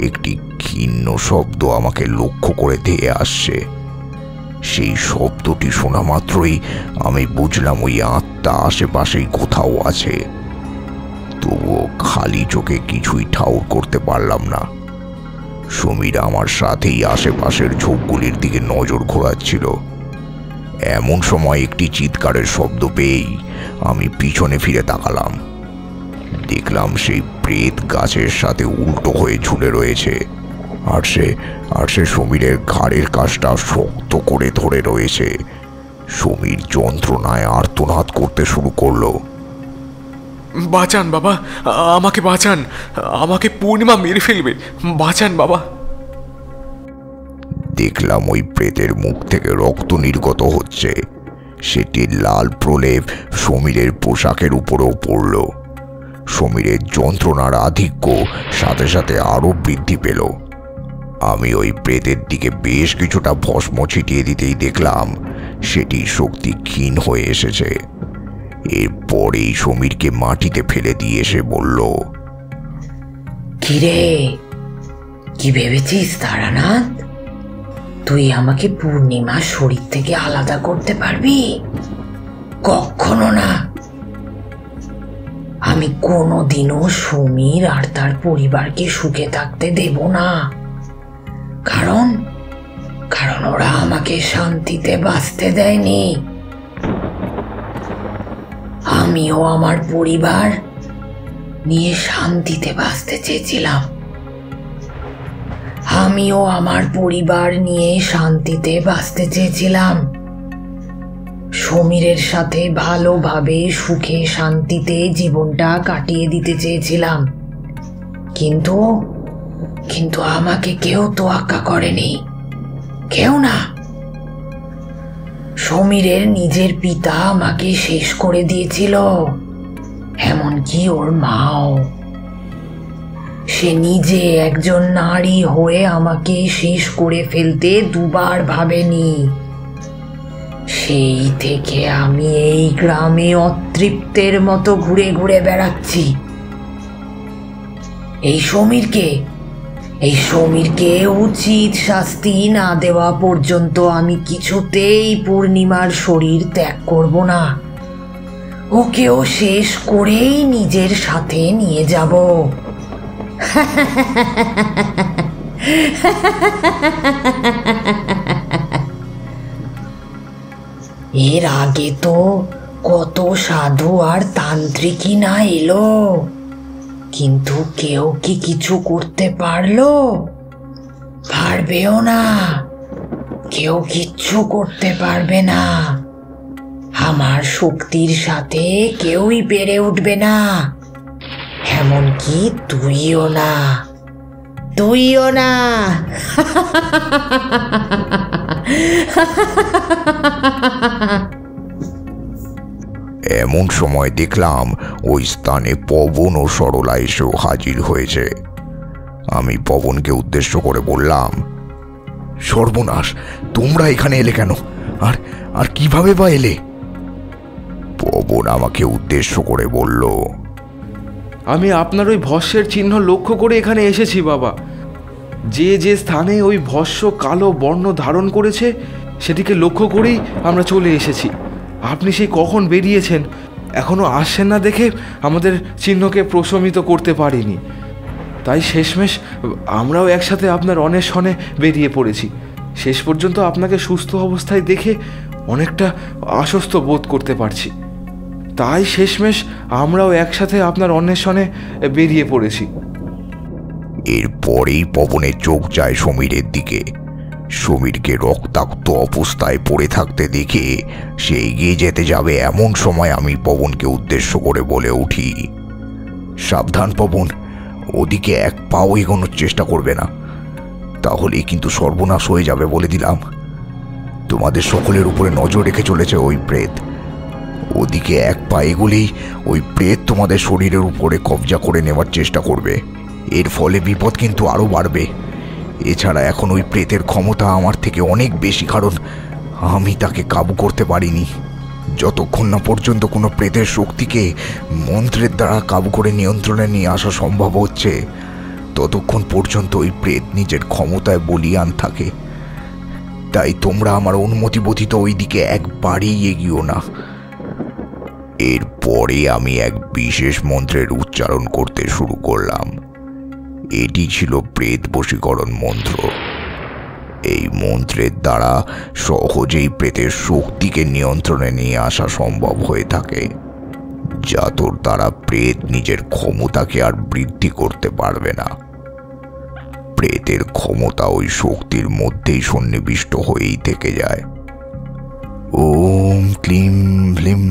একটি ক্ষীণ শব্দ আমাকে লক্ষ্য করে ধেয়ে আসছে। সেই শব্দটি শোনা মাত্রই আমি বুঝলাম ওই আত্মা আশেপাশেই কোথাও আছে। তবুও খালি চোখে কিছুই ঠাউর করতে পারলাম না। সমীর আমার সাথেই আশেপাশের ঝোপগুলির দিকে নজর ঘোরাচ্ছিল। এমন সময় একটি চিৎকারের শব্দ পেয়েই আমি পিছনে ফিরে তাকালাম। দেখলাম সেই প্রেত গাছের সাথে উল্টো হয়ে ঝুলে রয়েছে, আর সে সমীরের ঘাড়ের কাছটা শক্ত করে ধরে রয়েছে। সমীর যন্ত্রণায় আর্তনাদ করতে শুরু করলো। বাঁচান বাবা, আমাকে বাঁচান। আমাকে পূর্ণিমা মেরে ফেলবে। বাঁচান বাবা। দেখলাম ওই প্রেতের মুখ থেকে রক্ত নির্গত হচ্ছে। সেটির লাল প্রলেপ সমীরের পোশাকের উপরেও পড়ল। সমীরের যন্ত্রণার আধিক্য সাথে সাথে আরো বৃদ্ধি পেল। আমি ওই প্রেতের দিকে বেশ কিছুটা ভস্ম ছিটিয়ে দিতেই দেখলাম সেটির শক্তি ক্ষীণ হয়ে এসেছে। এরপরেই সমীরকে মাটিতে ফেলে দিয়ে এসে বলল, কিরে, কি ভেবেছিস তারানাথ? তুই আমাকে পূর্ণিমার শরীর থেকে আলাদা করতে পারবি? কখনো না। আমি কোনোদিনও সমীর আর তার পরিবারকে সুখে থাকতে দেব না। কারণ ওরা আমাকে শান্তিতে বাঁচতে দেয়নি। আমিও আমার পরিবার নিয়ে শান্তিতে বাঁচতে চেয়েছিলাম। সমীরের সাথে ভালোভাবে সুখে শান্তিতে জীবনটা কাটিয়ে দিতে চেয়েছিলাম। কিন্তু কিন্তু আমাকে কেউ তোয়াক্কা করেনি, কেউ না। সমীরের নিজের পিতা আমাকে শেষ করে দিয়েছিল, এমনকি ওর মাও। সে নিজে একজন নারী হয়ে আমাকে শেষ করে ফেলতে দুবার ভাবেনি। সেই থেকে আমি এই গ্রামে অতৃপ্তের মতো ঘুরে ঘুরে বেড়াচ্ছি। এই সমীরকে উচিত শাস্তি না দেওয়া পর্যন্ত আমি কিছুতেই পূর্ণিমার শরীর ত্যাগ করব না। ওকেও শেষ করেই নিজের সাথে নিয়ে যাব। এর আগে তো কত সাধু আর তান্ত্রিকই না এলো, কিন্তু কেউ কি কিছু করতে পারলো? পারবেও না, কেউ কিচ্ছু করতে পারবে না। আমার শক্তির সাথে কেউই পেরে উঠবে না, এমনকি তুইও না। এমন সময় দেখলাম ওই স্থানে পবন ও সরলা এসেও হাজির হয়েছে। আমি পবনকে উদ্দেশ্য করে বললাম, সর্বনাশ, তোমরা এখানে এলে কেন? আর কিভাবে বা এলে? পবন আমাকে উদ্দেশ্য করে বলল, আমি আপনার ওই ভস্যের চিহ্ন লক্ষ্য করে এখানে এসেছি বাবা। যে স্থানে ওই ভস্য কালো বর্ণ ধারণ করেছে সেটিকে লক্ষ্য করেই আমরা চলে এসেছি। আপনি সেই কখন বেরিয়েছেন, এখনো আসছেন না দেখে আমাদের চিহ্নকে প্রশমিত করতে পারিনি। তাই শেষমেশ আমরাও একসাথে আপনার অন্বেষণে বেরিয়ে পড়েছি। শেষ পর্যন্ত আপনাকে সুস্থ অবস্থায় দেখে অনেকটা আশ্বস্ত বোধ করতে পারছি। তাই শেষমেশ আমরাও একসাথে আপনার অন্বেষণে বেরিয়ে পড়েছি। এরপরেই পবনের চোখ যায় সমীরের দিকে। সমীরকে রক্তাক্ত অবস্থায় পড়ে থাকতে দেখে সে এগিয়ে যেতে যাবে, এমন সময় আমি পবনকে উদ্দেশ্য করে বলে উঠি, সাবধান পবন, ওদিকে এক পাও এগোনোর চেষ্টা করবে না, তাহলেই কিন্তু সর্বনাশ হয়ে যাবে বলে দিলাম। তোমাদের সকলের উপরে নজর রেখে চলেছে ওই প্রেত। ওদিকে এক পা এগোলেই ওই প্রেত তোমাদের শরীরের উপরে কবজা করে নেওয়ার চেষ্টা করবে। এর ফলে বিপদ কিন্তু আরও বাড়বে। এছাড়া এখন ওই প্রেতের ক্ষমতা আমার থেকে অনেক বেশি, কারণ আমি তাকে কাবু করতে পারিনি। যতক্ষণ না পর্যন্ত কোনো প্রেতের শক্তিকে মন্ত্রের দ্বারা কাবু করে নিয়ন্ত্রণে নিয়ে আসা সম্ভব হচ্ছে, ততক্ষণ পর্যন্ত ওই প্রেত নিজের ক্ষমতায় বলীয়ান থাকে। তাই তোমরা আমার অনুমতি ব্যতীত ওই দিকে একবারই এগিয়েও না। এরপরে আমি এক বিশেষ মন্ত্রের উচ্চারণ করতে শুরু করলাম। এটি ছিল প্রেত বশীকরণ মন্ত্র। এই মন্ত্রের দ্বারা সহজেই প্রেতের শক্তিকে নিয়ন্ত্রণে নিয়ে আসা সম্ভব হয়ে থাকে, যাতর দ্বারা প্রেত নিজের ক্ষমতাকে আর বৃদ্ধি করতে পারবে না। প্রেতের ক্ষমতা ওই শক্তির মধ্যেই সন্নিবিষ্ট হয়েই থেকে যায়। ওম ক্লিং ভ্লিং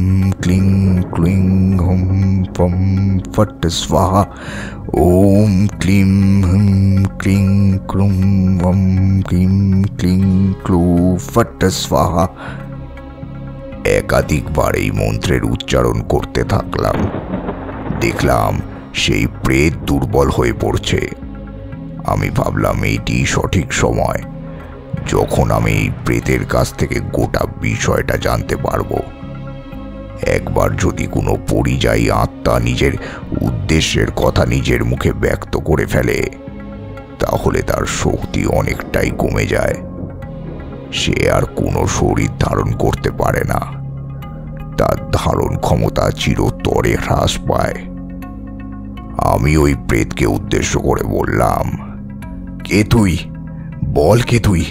ক্লিং ক্লিং হুম ফম ফট স্বাহা। ওম ক্লিং হুম ক্লিং ক্লুং ওম ক্লিং ক্লিং ক্লু ফট স্বাহা। একাধিকবার এই মন্ত্রের উচ্চারণ করতে থাকলাম। দেখলাম সেই প্রেত দুর্বল হয়ে পড়ছে। আমি ভাবলাম এইটি সঠিক সময় যখন আমি এই প্রেতের কাছ থেকে গোটা বিষয়টা জানতে পারবো। একবার যদি কোনো পরিযায়ী আত্মা নিজের উদ্দেশ্যের কথা নিজের মুখে ব্যক্ত করে ফেলে, তাহলে তার শক্তি অনেকটাই কমে যায়। সে আর কোনো শরীর ধারণ করতে পারে না, তার ধারণ ক্ষমতা চিরতরে হ্রাস পায়। আমি ওই প্রেতকে উদ্দেশ্য করে বললাম, কে তুই? বল, কে তুই?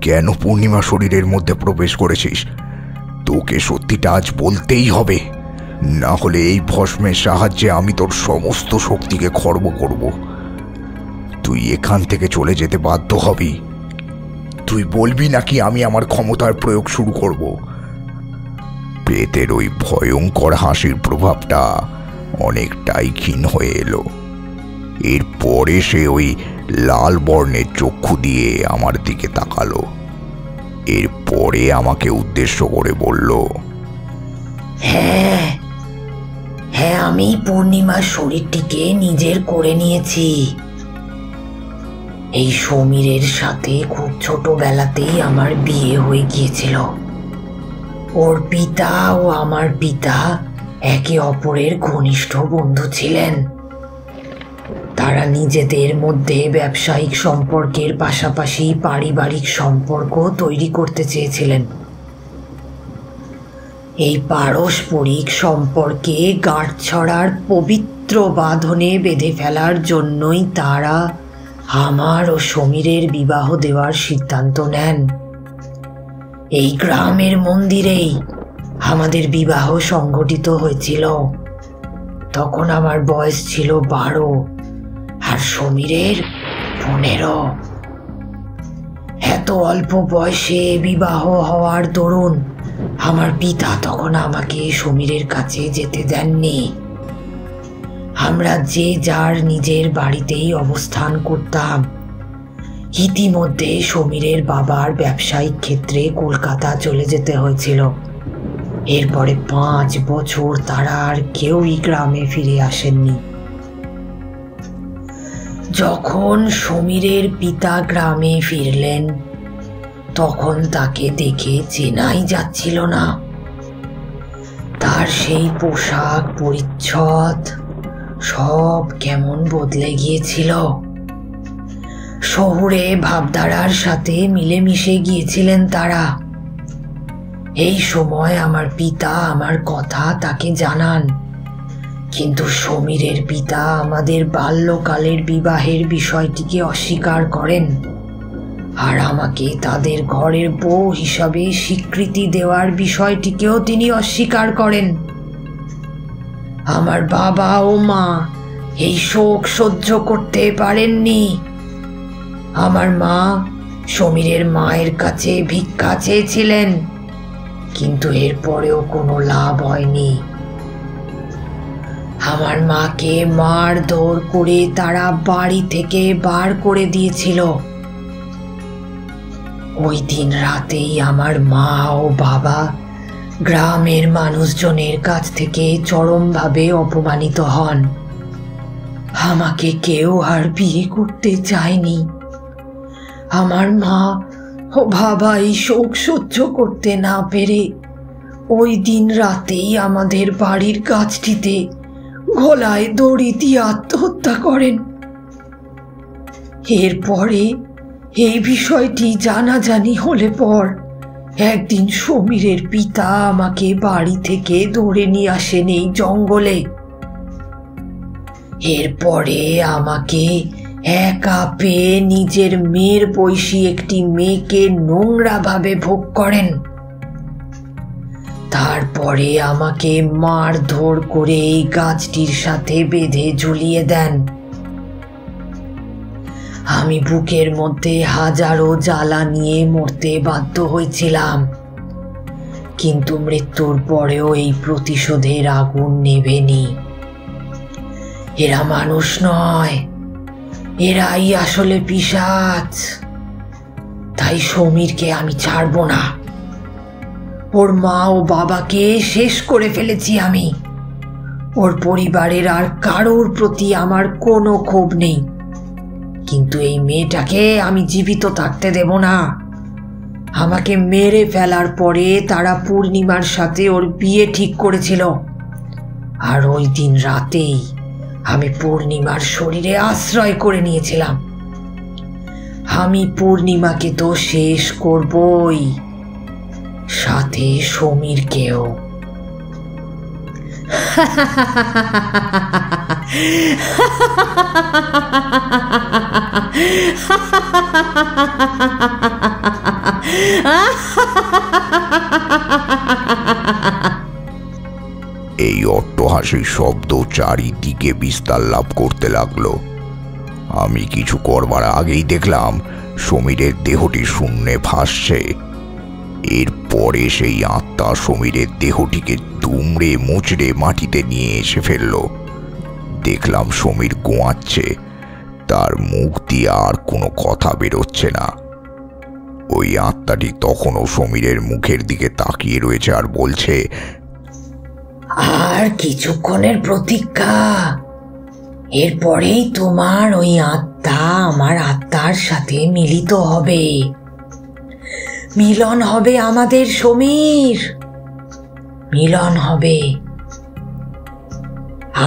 কেন পূর্ণিমা শরীরের মধ্যে প্রবেশ করেছিস? তোকে সত্যিটা আজ বলতেই হবে, না হলে এই ভস্মের সাহায্যে আমি তোর সমস্ত শক্তিকে খর্ব করব। তুই এখান থেকে চলে যেতে বাধ্য হবি। তুই বলবি নাকি আমি আমার ক্ষমতার প্রয়োগ শুরু করব? প্রেতের ওই ভয়ঙ্কর হাসির প্রভাবটা অনেকটাই ক্ষীণ হয়ে এলো। এরপরে সে ওই লাল বর্ণের চক্ষু দিয়ে আমার দিকে তাকালো। এরপরে আমাকে উদ্দেশ্য করে বলল, হ্যাঁ হ্যাঁ, আমি পূর্ণিমার শরীরটিকে নিজের করে নিয়েছি। এই সমীরের সাথে খুব ছোটবেলাতেই আমার বিয়ে হয়ে গিয়েছিল। ওর পিতা ও আমার পিতা একে অপরের ঘনিষ্ঠ বন্ধু ছিলেন। তারা নিজেদের মধ্যে ব্যবসায়িক সম্পর্কের পাশাপাশি পারিবারিক সম্পর্ক তৈরি করতে চেয়েছিলেন। এই পারস্পরিক সম্পর্কে গাঁটছড়ার পবিত্র বাঁধনে বেঁধে ফেলার জন্যই তারা আমার ও সমীরের বিবাহ দেওয়ার সিদ্ধান্ত নেন। এই গ্রামের মন্দিরেই আমাদের বিবাহ সংঘটিত হয়েছিল। তখন আমার বয়স ছিল 12 আর সমীরের 15। এত অল্প বয়সে বিবাহ হওয়ার দরুন আমার পিতা তখন আমাকে সমীরের কাছে যেতে দেননি। আমরা যে যার নিজের বাড়িতেই অবস্থান করতাম। ইতিমধ্যে সমীরের বাবার ব্যবসায়িক ক্ষেত্রে কলকাতা চলে যেতে হয়েছিল। এরপরে 5 বছর তারা আর কেউই গ্রামে ফিরে আসেননি। যখন সমীরের পিতা গ্রামে ফিরলেন তখন তাকে দেখে চেনাই যাচ্ছিল না। তার সেই পোশাক পরিচ্ছদ সব কেমন বদলে গিয়েছিল। শহুরে ভাবধারার সাথে মিলেমিশে গিয়েছিলেন তারা। এই সময় আমার পিতা আমার কথা তাকে জানান, কিন্তু সমীরের পিতা আমাদের বাল্যকালের বিবাহের বিষয়টিকে অস্বীকার করেন আর আমাকে তাদের ঘরের বউ হিসাবে স্বীকৃতি দেওয়ার বিষয়টিকেও তিনি অস্বীকার করেন। আমার বাবা ও মা এই শোক সহ্য করতে পারেননি। আমার মা সমীরের মায়ের কাছে ভিক্ষা চেয়েছিলেন, কিন্তু এরপরেও কোনো লাভ হয়নি। আমার মাকে মারধর করে তারা বাড়ি থেকে বার করে দিয়েছিল। ওই দিন রাতেই আমার মা ও বাবা গ্রামের মানুষজনের কাছ থেকে চরমভাবে অপমানিত হন। আমাকে কেউ আর বিয়ে করতে চায়নি। আমার মা ও বাবা এই শোক সহ্য করতে না পেরে ওই দিন রাতেই আমাদের বাড়ির গাছটিতে গলায় দড়ি দিয়ে আত্মহত্যা করেন। এরপরে এই বিষয়টি জানাজানি হলে পর একদিন সমীরের পিতা আমাকে বাড়ি থেকে ধরে নিয়ে আসেন এই জঙ্গলে। এরপরে আমাকে একা পেয়ে নিজের মেয়ের বয়সী একটি মেয়েকে নোংরা ভাবে ভোগ করেন। তারপরে আমাকে মারধর করে এই গাছটির সাথে বেঁধে ঝুলিয়ে দেন। আমি বুকের মধ্যে হাজারো জ্বালা নিয়ে মরতে বাধ্য হয়েছিলাম, কিন্তু মৃত্যুর পরেও এই প্রতিশোধের আগুন নেভেনি। এরা মানুষ নয়, এরাই আসলে পিশাচ। তাই সমীরকে আমি ছাড়ব না। ওর মা ও বাবাকে শেষ করে ফেলেছি আমি। ওর পরিবারের আর কারোর প্রতি আমার কোনো ক্ষোভ নেই, কিন্তু এই মেয়েটাকে আমি জীবিত থাকতে দেব না। আমাকে মেরে ফেলার পরে তারা পূর্ণিমার সাথে ওর বিয়ে ঠিক করেছিল, আর ওই দিন রাতেই আমি পূর্ণিমার শরীরে আশ্রয় করে নিয়েছিলাম। আমি পূর্ণিমাকে তো শেষ করবই, সাথে সমীরকেও। এই অট্টহাসির শব্দ চারিদিকে বিস্তার লাভ করতে লাগলো। আমি কিছু করবার আগেই দেখলাম সমীরের দেহটি শূন্যে ভাসছে। এরপরে সেই আত্মা সমীরের দেহটিকে দুমড়ে মুচড়ে মাটিতে নিয়ে এসে ফেলল। দেখলাম সমীর গোয়াচ্ছে তার মুখ দিয়ে আর কোনো কথা বেরোচ্ছে না। ওই আত্মাটি তখনও সমীরের মুখের দিকে তাকিয়ে রয়েছে আর বলছে, আর কিছুক্ষণের প্রতীক্ষা, এরপরেই তোমার ওই আত্মা আমার আত্মার সাথে মিলিত হবে। মিলন হবে আমাদের সমীর, মিলন হবে।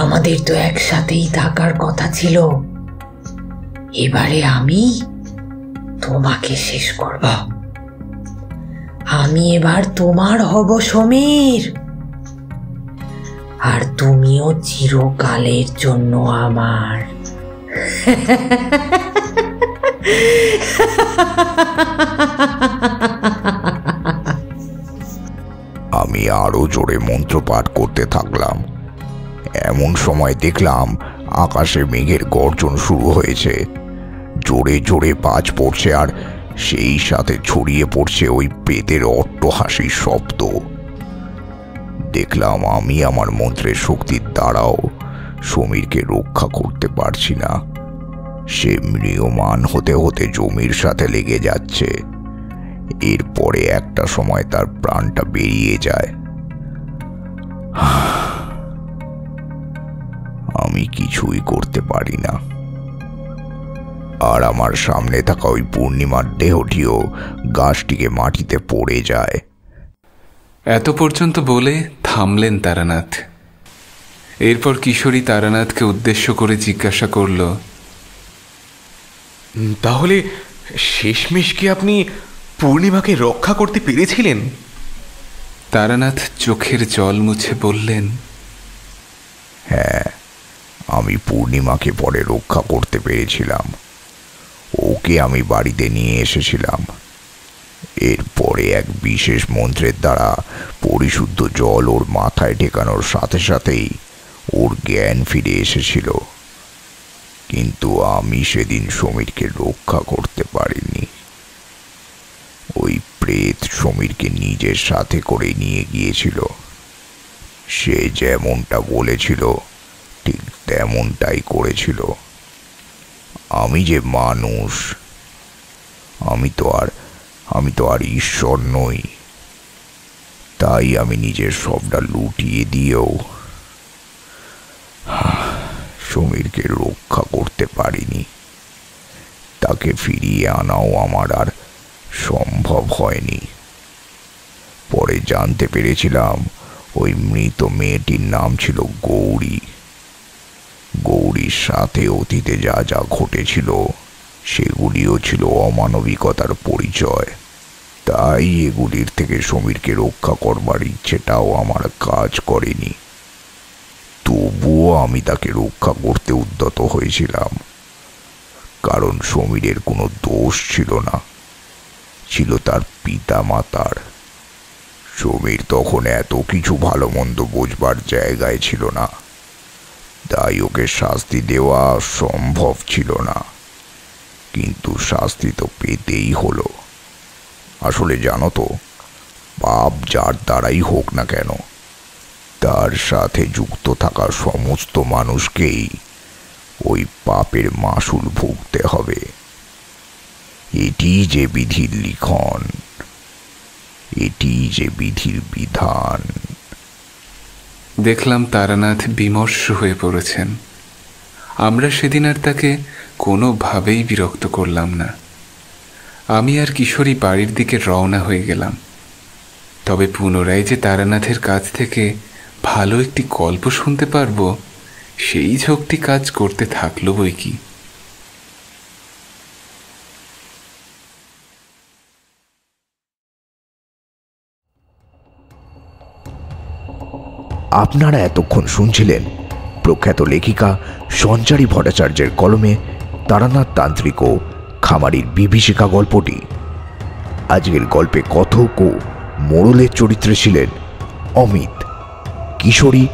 আমাদের তো একসাথেই থাকার কথা ছিল, এবারে আমি তোমাকে শেষ করব। আমি এবার তোমার হব সমীর, আর তুমিও চিরকালের জন্য আমার। আমি আরো জোরে মন্ত্রপাঠ করতে থাকলাম। এমন সময় দেখলাম আকাশে মেঘের গর্জন শুরু হয়েছে। জোরে জোরে বাজ পড়ছে আর সেই সাথে ছড়িয়ে পড়ছে ওই প্রেতের অট্টহাসির শব্দ। দেখলাম আমি আমার মন্ত্রের শক্তির দ্বারাও সমীরকে রক্ষা করতে পারছি না। সে ম্রিয়মান হতে হতে জমির সাথে লেগে যাচ্ছে। এরপরে একটা সময় তার প্রাণটা বেরিয়ে যায়। আমি কিছুই করতে পারি না। আর আমার সামনে থাকা ওই পূর্ণিমার দেহটিও গাছটিকে মাটিতে পড়ে যায়। এত পর্যন্ত বলে থামলেন তারানাথ। এরপর কিশোরী তারানাথকে উদ্দেশ্য করে জিজ্ঞাসা করল, তাহলে শেষমেশ কি আপনি পূর্ণিমাকে রক্ষা করতে পেরেছিলেন? তারানাথ চোখের জল মুছে বললেন, হ্যাঁ, আমি পূর্ণিমাকে পরে রক্ষা করতে পেরেছিলাম। ওকে আমি বাড়িতে নিয়ে এসেছিলাম। এরপরে এক বিশেষ মন্ত্রের দ্বারা পরিশুদ্ধ জল ওর মাথায় ঠেকানোর সাথে সাথেই ওর জ্ঞান ফিরে এসেছিল। কিন্তু আমি সেদিন সমীরকে রক্ষা করতে পারিনি। ওই প্রেত সমীরকে নিজের সাথে করে নিয়ে গিয়েছিল। সে যেমনটা বলেছিল ঠিক তেমনটাই করেছিল। আমি যে মানুষ, আমি তো আর ঈশ্বর নই। তাই আমি নিজের সবটা লুটিয়ে দিয়েও সমীরকে রক্ষা করতে পারিনি। তাকে ফিরিয়ে আনাও আমার আর সম্ভব হয়নি। পরে জানতে পেরেছিলাম ওই মৃত মেয়েটির নাম ছিল গৌরী। গৌরীর সাথে অতীতে যা যা ঘটেছিল সেগুলিও ছিল অমানবিকতার পরিচয়। তাই এগুলির থেকে সমীরকে রক্ষা করবার ইচ্ছেটাও আমার কাজ করেনি। তবুও আমি তাকে রক্ষা করতে উদ্যত হয়েছিলাম, কারণ সমীরের কোনো দোষ ছিল না, ছিল তার পিতা মাতার। সমীর তখন এত কিছু ভালো মন্দ বোঝবার জায়গায় ছিল না, তাই ওকে শাস্তি দেওয়া সম্ভব ছিল না। কিন্তু শাস্তি তো পেতেই হলো। আসলে জানো তো, পাপ যার দ্বারাই হোক না কেন, তার সাথে যুক্ত থাকা সমস্ত মানুষকেই ওই পাপের মাসুল ভুগতে হবে। এটি যে বিধির লিখন, এটি যে বিধির বিধান। দেখলাম তারানাথ বিমর্ষ হয়ে পড়েছেন। আমরা সেদিন আর তাকে কোনোভাবেই বিরক্ত করলাম না। আমি আর কিশোরী বাড়ির দিকে রওনা হয়ে গেলাম। তবে পুনরায় যে তারানাথের কাছ থেকে ভালো একটি গল্প শুনতে পারবো, সেই ঝোঁকটি কাজ করতে থাকলো বই কি। আপনারা এতক্ষণ শুনছিলেন প্রখ্যাত লেখিকা সঞ্চারী ভট্টাচার্যের কলমে তারানাথ তান্ত্রিক ও খামারির বিভীষিকা গল্পটি। আজকের গল্পে কথক ও মোড়লের চরিত্রে ছিলেন অমিত, কিশোরী,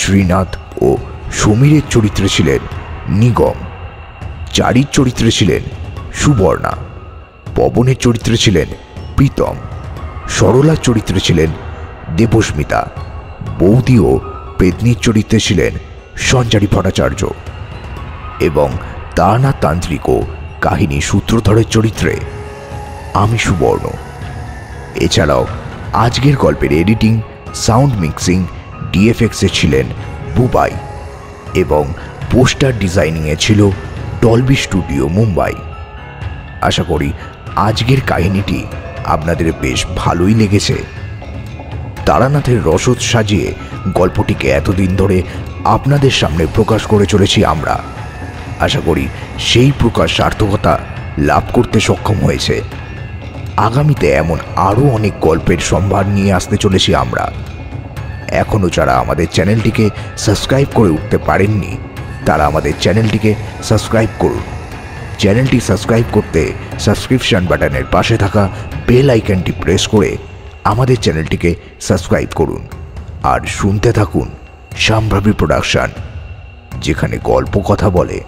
শ্রীনাথ ও সমীরের চরিত্রে ছিলেন নিগম, চারির চরিত্রে ছিলেন সুবর্ণা, পবনের চরিত্রে ছিলেন প্রীতম, সরলার চরিত্রে ছিলেন দেবস্মিতা, বৌদি ও পেতনির চরিত্রে ছিলেন সঞ্চারী ভট্টাচার্য এবং তারানাথ তান্ত্রিক ও কাহিনী সূত্রধরের চরিত্রে আমি সুবর্ণ। এছাড়াও আজকের গল্পের এডিটিং, সাউন্ড মিক্সিং, ডিএফএক্সে ছিলেন বুবাই এবং পোস্টার ডিজাইনিংয়ে ছিল ডলবি স্টুডিও, মুম্বাই। আশা করি আজকের কাহিনীটি আপনাদের বেশ ভালোই লেগেছে। তারানাথের রসদ সাজিয়ে গল্পটিকে এতদিন ধরে আপনাদের সামনে প্রকাশ করে চলেছি আমরা। আশা করি সেই প্রকাশ সার্থকতা লাভ করতে সক্ষম হয়েছে। আগামীতে এমন আরও অনেক গল্পের সম্ভার নিয়ে আসতে চলেছি আমরা। এখনও যারা আমাদের চ্যানেলটিকে সাবস্ক্রাইব করে উঠতে পারেননি তারা আমাদের চ্যানেলটিকে সাবস্ক্রাইব করুন। চ্যানেলটি সাবস্ক্রাইব করতে সাবস্ক্রিপশন বাটনের পাশে থাকা বেল আইকনটি প্রেস করে আমাদের চ্যানেলটিকে সাবস্ক্রাইব করুন আর শুনতে থাকুন শাম্ভাবী প্রোডাকশন, যেখানে গল্প কথা বলে।